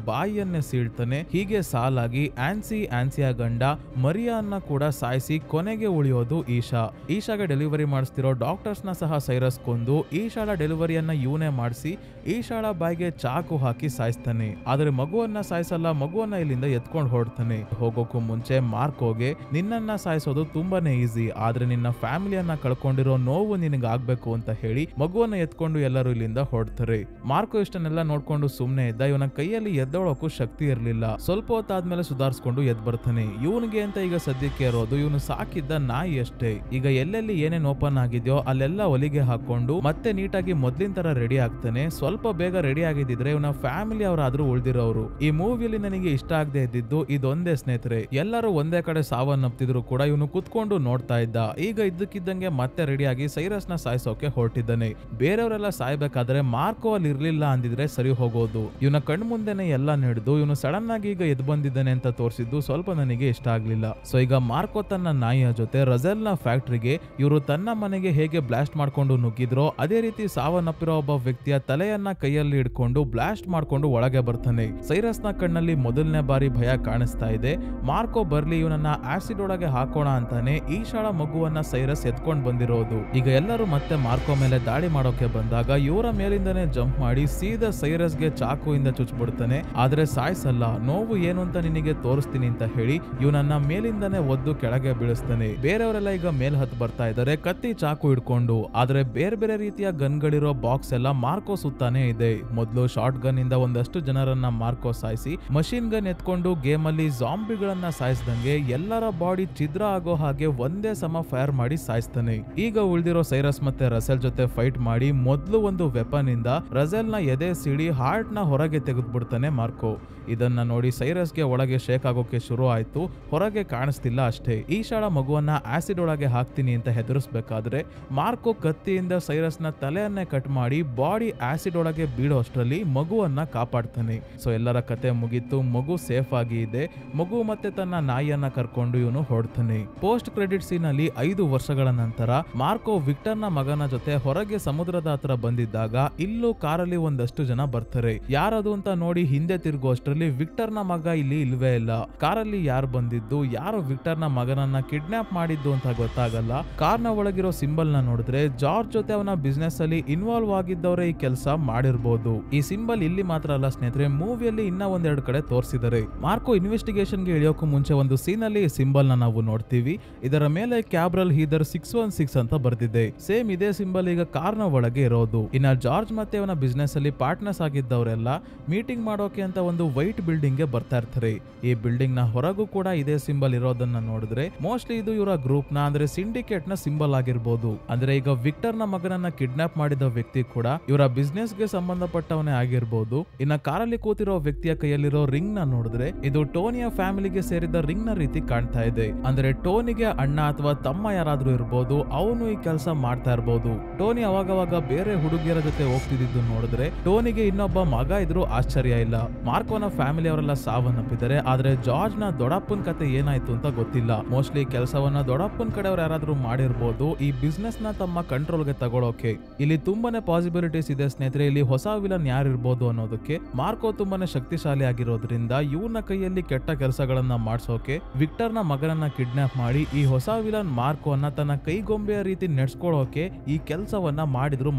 ಬಾಯಿಯನ್ನೇ ಸೀಳ್ತಾನೆ. ಹೀಗೆ ಸಾಲಾಗಿ ಆನ್ಸಿಯ ಗಂಡ ಮರಿಯಾನ್ನ ಕೂಡ ಸಾಯಿಸಿ ಕೊನೆಗೆ ಉಳಿಯೋದು ಈಶಾ. ಈಶಾಗೆ ಡೆಲಿವರಿ ಮಾಡಿಸ್ತಿರೋ ಡಾಕ್ಟರ್ಸ್ ನ ಸಹ ಸೈರಸ್ ಕೊಂದು ಈಶಾಳ ಡೆಲಿವರಿಯನ್ನ ಇವನೇ ಮಾಡಿಸಿ ಈಶಾಳ ಬಾಯಿಗೆ ಚಾಕು ಹಾಕಿ ಸಾಯಿಸ್ತಾನೆ. ಆದ್ರೆ ಮಗುವನ್ನ ಸಾಯಿಸಲ್ಲ, ಮಗುವನ್ನ ಇಲ್ಲಿಂದ ಎತ್ಕೊಂಡು ಹೊರಡ್ತಾನೆ. ಹೋಗೋಕ್ಕೂ ಮುಂಚೆ ಮಾರ್ಕೋಗೆ ನಿನ್ನನ್ನ ಸಾಯಿಸೋದು ತುಂಬಾನೇ ಈಸಿ, ಆದ್ರೆ ನಿನ್ನ ಫ್ಯಾಮಿಲಿಯನ್ನ ಕಳ್ಕೊಂಡಿರೋ ನೋವು ನಿನಗೆ ಆಗ್ಬೇಕು ಅಂತ ಹೇಳಿ ಮಗುವನ್ನ ಎತ್ಕೊಂಡು ಎಲ್ಲರೂ ಇಲ್ಲಿಂದ ಹೊರಡ್ತಾರೆ. ಮಾರ್ಕೋ ಇಷ್ಟನ್ನೆಲ್ಲ ನೋಡ್ಕೊಂಡು ಸುಮ್ನೆ ಇದ್ದ. ಇವನ ಕೈಯಲ್ಲಿ ಎದ್ದೋಳಕ್ಕೂ ಶಕ್ತಿ ಇರ್ಲಿಲ್ಲ. ಸ್ವಲ್ಪ ಹೊತ್ತಾದ್ಮೇಲೆ ಸುಧಾರಿಸ್ಕೊಂಡು ಎದ್ ಬರ್ತಾನೆ. ಇವನಿಗೆ ಅಂತ ಈಗ ಸದ್ಯಕ್ಕೆ ಇರೋದು ಇವನು ಸಾಕಿದ್ದ ನಾಯಿ ಅಷ್ಟೇ. ಈಗ ಎಲ್ಲೆಲ್ಲಿ ಏನೇನ್ ಓಪನ್ ಆಗಿದ್ಯೋ ಅಲ್ಲೆಲ್ಲ ಒಲಿಗೆ ಹಾಕೊಂಡು ಮತ್ತೆ ನೀಟಾಗಿ ಮೊದ್ಲಿನ ತರ ರೆಡಿ ಆಗ್ತಾನೆ. ಸ್ವಲ್ಪ ಬೇಗ ರೆಡಿ ಆಗಿದ್ರೆ ಇವನ ಫ್ಯಾಮಿಲಿ ಅವರಾದ್ರೂ ಉಳಿದಿರೋರು. ಈ ಮೂವಿಯಲ್ಲಿ ನನಗೆ ಇಷ್ಟ ಆಗದೆ ಇದ್ದಿದ್ದು ಇದೊಂದೇ ಸ್ನೇಹಿತರೆ. ಎಲ್ಲರೂ ಒಂದೇ ಕಡೆ ಸಾವನ್ನಪ್ತಿದ್ರು ಕೂಡ ಇವನು ಕುತ್ಕೊಂಡು ನೋಡ್ತಾ ಇದ್ದ. ಈಗ ಇದ್ದಕ್ಕಿದ್ದಂಗೆ ಮತ್ತೆ ರೆಡಿಯಾಗಿ ಸೈರಸ್ ನ ಸಾಯಿಸೋಕೆ ಹೊರಟಿದ್ದಾನೆ. ಬೇರೆಯವರೆಲ್ಲ ಸಾಯ್ಬೇಕಾದ್ರೆ ಮಾರ್ಕೋ ಅಲ್ಲಿ ಇರ್ಲಿಲ್ಲ ಅಂದಿದ್ರೆ ಸರಿ ಹೋಗೋದು. ಇವನ ಕಣ್ ಮುಂದೆನೆ ಎಲ್ಲ ನಡೆದು ಇವನು ಸಡನ್ ಆಗಿ ಈಗ ಎದ್ ಬಂದಿದ್ದಾನೆ ಅಂತ ತೋರಿಸಿದ್ದು ಸ್ವಲ್ಪ ನನಗೆ ಇಷ್ಟ ಆಗ್ಲಿಲ್ಲ. ಸೊ ಈಗ ಮಾರ್ಕೋ ತನ್ನ ನಾಯಿಯ ಜೊತೆ ರಜೆಲ್ ನ ಫ್ಯಾಕ್ಟ್ರಿಗೆ ಇವರು ತನ್ನ ಮನೆಗೆ ಹೇಗೆ ಬ್ಲಾಸ್ಟ್ ಮಾಡ್ಕೊಂಡು ನುಗ್ಗಿದ್ರೋ ಅದೇ ರೀತಿ ಸಾವನ್ನಪ್ಪಿರೋ ಒಬ್ಬ ವ್ಯಕ್ತಿಯ ತಲೆಯನ್ನ ಕೈಯಲ್ಲಿ ಹಿಡ್ಕೊಂಡು ಬ್ಲಾಸ್ಟ್ ಮಾಡ್ಕೊಂಡು ಒಳಗೆ ಬರ್ತಾನೆ. ಸೈರಸ್ ನ ಕಣ್ಣಲ್ಲಿ ಮೊದಲನೇ ಬಾರಿ ಭಯ ಕಾಣಿಸ್ತಾ ಇದೆ. ಮಾರ್ಕೋ ಬರ್ಲಿ ಇವನನ್ನ ಆಸಿಡ್ ಒಳಗೆ ಹಾಕೋಣ ಅಂತಾನೆ ಈಶಾಳ ಮಗುವನ್ನ ಸೈರಸ್ ಎತ್ಕೊಂಡ್ ಬಂದಿರೋದು. ಈಗ ಎಲ್ಲರೂ ಮತ್ತೆ ಮಾರ್ಕೋ ಮೇಲೆ ದಾಳಿ ಮಾಡೋಕೆ ಬಂದಾಗ ಇವರ ಮೇಲಿಂದನೇ ಜಂಪ್ ಮಾಡಿ ಸೀದಾ ಸೈರಸ್ಗೆ ಚಾಕುವಿಂದ ಚುಚ್ಬಿಡ್ತಾನೆ. ಆದ್ರೆ ಸಾಯಿಸಲ್ಲ. ನೋವು ಏನು ಅಂತ ನಿನಗೆ ತೋರಿಸ್ತೀನಿ ಅಂತ ಹೇಳಿ ಇವನನ್ನ ಮೇಲಿಂದನೇ ಒದ್ದು ಕೆಳಗೆ ಬೀಳಿಸ್ತಾನೆ. ಬೇರೆಯವರೆಲ್ಲ ಈಗ ಮೇಲ್ ಹತ್ತು ಬರ್ತಾ ಇದ್ದಾರೆ ಕತ್ತಿ ಚಾಕು ಹಿಡ್ಕೊಂಡು. ಆದ್ರೆ ಬೇರೆ ಬೇರೆ ರೀತಿಯ ಗನ್ಗಳಿರೋ ಬಾಕ್ಸ್ ಎಲ್ಲ ಮಾರ್ಕೋ ಸುತ್ತಾನೆ ಇದೆ. ಮೊದಲು ಶಾರ್ಟ್ ಗನ್ ಇಂದ ಒಂದಷ್ಟು ಜನರನ್ನ ಮಾರ್ಕೋ ಸಾಯಿಸಿ ಮಷಿನ್ ಗನ್ ಎತ್ಕೊಂಡು ಗೇಮ್ ಅಲ್ಲಿ ಜಾಂಬಿಗಳನ್ನ ಸಾಯಿಸಿದಂಗೆ ಎಲ್ಲರ ಬಾಡಿ ಛಿದ್ರ ಆಗೋ ಹಾಗೆ ಒಂದೇ ಸಮ ಫೈರ್ ಮಾಡಿ ಸಾಯಿಸ್ತಾನೆ. ಈಗ ಉಳಿದಿರೋ ಸೈರಸ್ ಮತ್ತೆ ರಸೆಲ್ ಜೊತೆ ಫೈಟ್ ಮಾಡಿ ಮೊದಲು ಒಂದು ವೆಪನ್ ಇಂದ ರಸೆಲ್ ನ ಎದೆ ಸಿಡಿ ಹಾರ್ಟ್ ನ ಹೊರಗೆ ತೆಗೆದ್ಬಿಡ್ತಾನೆ ಮಾರ್ಕೋ. ಇದನ್ನ ನೋಡಿ ಸೈರಸ್ಗೆ ಒಳಗೆ ಶೇಕ್ ಆಗೋಕೆ ಶುರು ಆಯ್ತು. ಹೊರಗೆ ಕಾಣಿಸ್ತಿಲ್ಲ ಅಷ್ಟೇ. ಈಶಾಳ ಮಗುವನ್ನ ಆಸಿಡ್ ಒಳಗೆ ಹಾಕ್ತೀನಿ ಅಂತ ಹೆದರಿಸಬೇಕಾದ್ರೆ ಮಾರ್ಕೋ ಕತ್ತಿಯಿಂದ ಸೈರಸ್ ನ ತಲೆಯನ್ನೇ ಕಟ್ ಮಾಡಿ ಬಾಡಿ ಆಸಿಡ್ ಒಳಗೆ ಬೀಳೋ ಅಷ್ಟರಲ್ಲಿ ಮಗುವನ್ನ ಕಾಪಾಡ್ತಾನೆ. ಸೊ ಎಲ್ಲರ ಕತೆ ಮುಗೀತು, ಮಗು ಸೇಫ್ ಆಗಿ ಇದೆ. ಮಗು ಮತ್ತೆ ತನ್ನ ನಾಯಿಯನ್ನ ಕರ್ಕೊಂಡು ಇವನು ಹೊರಡ್ತಾನೆ. ಪೋಸ್ಟ್ ಕ್ರೆಡಿಟ್ ಸೀನ್ ಅಲ್ಲಿ 5 ವರ್ಷಗಳ ನಂತರ ಮಾರ್ಕೋ ವಿಕ್ಟರ್ ನ ಮಗನ ಜೊತೆ ಹೊರಗೆ ಸಮುದ್ರದ ಹತ್ರ ಬಂದಿದ್ದಾಗ ಇಲ್ಲೂ ಕಾರಲ್ಲಿ ಒಂದಷ್ಟು ಜನ ಬರ್ತಾರೆ. ಯಾರದು ಅಂತ ನೋಡಿ ಹಿಂದೆ ತಿರುಗೋ ಅಷ್ಟರಲ್ಲಿ ವಿಕ್ಟರ್ ನ ಮಗ ಇಲ್ಲಿ ಇಲ್ವೇ ಇಲ್ಲ. ಕಾರಲ್ಲಿ ಯಾರು ಬಂದಿದ್ದು, ಯಾರು ವಿಕ್ಟರ್ ನ ಮಗನನ್ನ ಕಿಡ್ನಾಪ್ ಮಾಡಿದ್ದು ಅಂತ ಗೊತ್ತಾಗಲ್ಲ. ಕಾರ್ನ ಒಳಗಿರೋ ಸಿಂಬಲ್ ನ ನೋಡಿದ್ರೆ ಜಾರ್ಜ್ ಜೊತೆ ಅವನ ಬಿಸ್ನೆಸ್ ಅಲ್ಲಿ ಇನ್ವಾಲ್ವ್ ಆಗಿದ್ದವರೇ ಈ ಕೆಲಸ ಮಾಡಿರ್ಬೋದು. ಈ ಸಿಂಬಲ್ ಇಲ್ಲಿ ಮಾತ್ರ ಅಲ್ಲ ಸ್ನೇಹಿತರೆ, ಮೂವಿಯಲ್ಲಿ ಇನ್ನ ಒಂದೆರಡು ಕಡೆ ತೋರಿಸಿದ್ದಾರೆ. ಮಾರ್ಕೋ ಇನ್ವೆಸ್ಟಿಗೇಷನ್ ಗೆ ಇಳಿಯೋಕು ಮುಂಚೆ ಒಂದು ಸೀನ್ ಅಲ್ಲಿ ಸಿಂಬಲ್ ನ ನಾವು ನೋಡ್ತೀವಿ. ಇದರ ಮೇಲೆ ಕ್ಯಾಬ್ರಲ್ ಹೀದರ್ 616 ಅಂತ ಬರ್ದಿದೆ. ಸೇಮ್ ಇದೇ ಸಿಂಬಲ್ ಈಗ ಕಾರ್ನ ಒಳಗೆ ಇರೋದು. ಇನ್ನ ಜಾರ್ಜ್ ಮತ್ತೆ ಅವನ ಬಿಸ್ನೆಸ್ ಅಲ್ಲಿ ಪಾರ್ಟ್ನರ್ಸ್ ಆಗಿದ್ದವರೆಲ್ಲ ಮೀಟಿಂಗ್ ಮಾಡೋಕೆ ಅಂತ ಒಂದು ವೈಟ್ ಬಿಲ್ಡಿಂಗ್ ಗೆ ಬರ್ತಾ ಇರ್ತಾರೆ. ಈ ಬಿಲ್ಡಿಂಗ್ ನ ಹೊರಗೂ ಕೂಡ ಇದೇ ಸಿಂಬಲ್ ಇರೋದನ್ನ ನೋಡಿದ್ರೆ ಮೋಸ್ಟ್ಲಿ ಇದು ಇವರ ಗ್ರೂಪ್ ನ ಅಂದ್ರೆ ಸಿಂಡಿಕೇಟ್ ನ ಸಿಂಬಲ್ ಆಗಿರ್ಬೋದು. ಅಂದ್ರೆ ಈಗ ವಿಕ್ಟರ್ ನ ಮಗನನ್ನ ಕಿಡ್ನಾಪ್ ಮಾಡಿದ ವ್ಯಕ್ತಿ ಕೂಡ ಇವರ ಬಿಸ್ನೆಸ್ ಗೆ ಸಂಬಂಧಪಟ್ಟವನೇ ಆಗಿರ್ಬೋದು. ಇನ್ನ ಕಾರಲ್ಲಿ ಕೂತಿರೋ ವ್ಯಕ್ತಿಯ ಕೈಯಲ್ಲಿರೋ ರಿಂಗ್ ನ ನೋಡಿದ್ರೆ ಇದು ಟೋನಿಯ ಫ್ಯಾಮಿಲಿಗೆ ಸೇರಿದ ರಿಂಗ್ ನ ರೀತಿ ಕಾಣ್ತಾ ಇದೆ. ಅಂದ್ರೆ ಟೋನಿಗೆ ಅಣ್ಣ ಅಥವಾ ತಮ್ಮ ಯಾರಾದ್ರೂ ಇರ್ಬೋದು, ಅವನು ಈ ಕೆಲಸ ಮಾಡ್ತಾ ಇರ್ಬೋದು. ಟೋನಿ ಅವಾಗವಾಗ ಬೇರೆ ಹುಡುಗಿಯರ ಜೊತೆ ಹೋಗ್ತಿದ್ದು ನೋಡಿದ್ರೆ ಟೋನಿಗೆ ಇನ್ನೊಬ್ಬ ಮಗ ಇದ್ರು ಆಶ್ಚರ್ಯ ಇಲ್ಲ. ಮಾರ್ಕೋನ ಫ್ಯಾಮಿಲಿ ಅವರೆಲ್ಲ ಸಾವನ್ನಪ್ಪಿದ್ದಾರೆ. ಆದ್ರೆ ಜಾರ್ಜ್ ನ ದೊಡ್ಡಪ್ಪನ ಕತೆ ಏನಾಯ್ತು ಅಂತ ಗೊತ್ತಿಲ್ಲ. ಮೋಸ್ಟ್ಲಿ ಕೆಲಸವನ್ನ ದೊಡ್ಡಪ್ಪನ ಕಡೆಯವರು ಯಾರಾದ್ರೂ ಮಾಡಿರ್ಬೋದು ಈ ಬಿಸ್ನೆಸ್ ನ ತಮ್ಮ ಕಂಟ್ರೋಲ್ ಗೆ ತಗೊಳೋಕೆ. ಇಲ್ಲಿ ತುಂಬಾನೇ ಪಾಸಿಬಿಲಿಟೀಸ್ ಇದೆ ಸ್ನೇಹಿತರೆ. ಇಲ್ಲಿ ಹೊಸ ವಿಲನ್ ಯಾರಿರ್ಬೋದು ಅನ್ನೋದಕ್ಕೆ. ಮಾರ್ಕೋ ತುಂಬಾನೇ ಶಕ್ತಿಶಾಲಿ ಆಗಿರೋದ್ರಿಂದ ಇವನ ಕೈಯಲ್ಲಿ ಕೆಟ್ಟ ಕೆಲಸಗಳನ್ನ ಮಾಡ್ಸೋಕೆ ವಿಕ್ಟರ್ ನ ಮಗನನ್ನ ಕಿಡ್ನಾಪ್ ಮಾಡಿ ಈ ಹೊಸ ವಿಲನ್ ಮಾರ್ಕೋ ಅನ್ನ ತನ್ನ ಕೈಗೊಂಬೆಯ ರೀತಿ ನಡೆಸ್ಕೊಳ್ಳೋಕೆ ಈ ಕೆಲಸವನ್ನ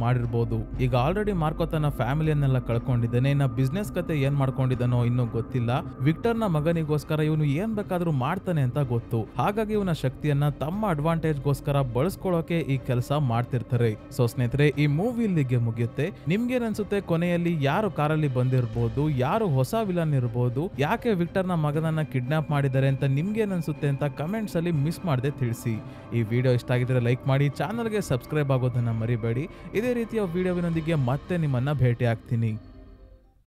ಮಾಡಿರ್ಬೋದು. ಈಗ ಆಲ್ರೆಡಿ ಮಾರ್ಕೋ ತನ್ನ ಫ್ಯಾಮಿಲಿಯನ್ನೆಲ್ಲ ಕಳ್ಕೊಂಡಿದ್ದಾನೆ. ಇನ್ನ ಬಿಸ್ನೆಸ್ ಕತೆ ಏನ್ ಮಾಡ್ಕೊಂಡಿದ್ದಾನೋ ಇನ್ನೂ ಗೊತ್ತಿಲ್ಲ. ವಿಕ್ಟರ್ ನ ಮಗನಿಗೋಸ್ಕರ ಇವನು ಏನ್ ಬೇಕಾದ್ರೂ ಮಾಡ್ತಾನೆ ಅಂತ ಗೊತ್ತು. ಹಾಗಾಗಿ ಇವನ ಶಕ್ತಿಯನ್ನ ತಮ್ಮ ಅಡ್ವಾಂಟೇಜ್ ಗೋಸ್ಕರ ಬಳಸ್ಕೊಳ್ಳೋಕೆ ಈ ಕೆಲಸ ಮಾಡ್ತಿರ್ತಾರೆ. ಸೊ ಸ್ನೇಹಿತರೆ, ಈ ಮೂವಿ ಇಲ್ಲಿಗೆ ಮುಗಿಯುತ್ತೆ. ನಿಮ್ಗೇನ್ ಅನ್ಸುತ್ತೆ ಕೊನೆಯಲ್ಲಿ ಯಾರು ಕಾರಲ್ಲಿ ಬಂದಿರ್ಬೋದು, ಯಾರು ಹೊಸ ವಿಲನ್ ಇರ್ಬೋದು, ಯಾಕೆ ವಿಕ್ಟರ್ ನ ಮಗನನ್ನ ಕಿಡ್ನಾಪ್ ಮಾಡಿದ್ದಾರೆ ಅಂತ ನಿಮ್ಗೇನ್ ಅನ್ಸುತ್ತೆ ಅಂತ ಕಮೆಂಟ್ಸ್ ಅಲ್ಲಿ ಮಿಸ್ ಮಾಡದೆ ತಿಳಿಸಿ. ಈ ವಿಡಿಯೋ ಇಷ್ಟ ಆಗಿದ್ರೆ ಲೈಕ್ ಮಾಡಿ, ಚಾನಲ್ಗೆ ಸಬ್ಸ್ಕ್ರೈಬ್ ಆಗೋದನ್ನ ಮರಿಬೇಡಿ. ಇದೇ ರೀತಿಯ ವಿಡಿಯೋವಿನೊಂದಿಗೆ ಮತ್ತೆ ನಿಮ್ಮನ್ನ ಭೇಟಿ ಆಗ್ತೀನಿ.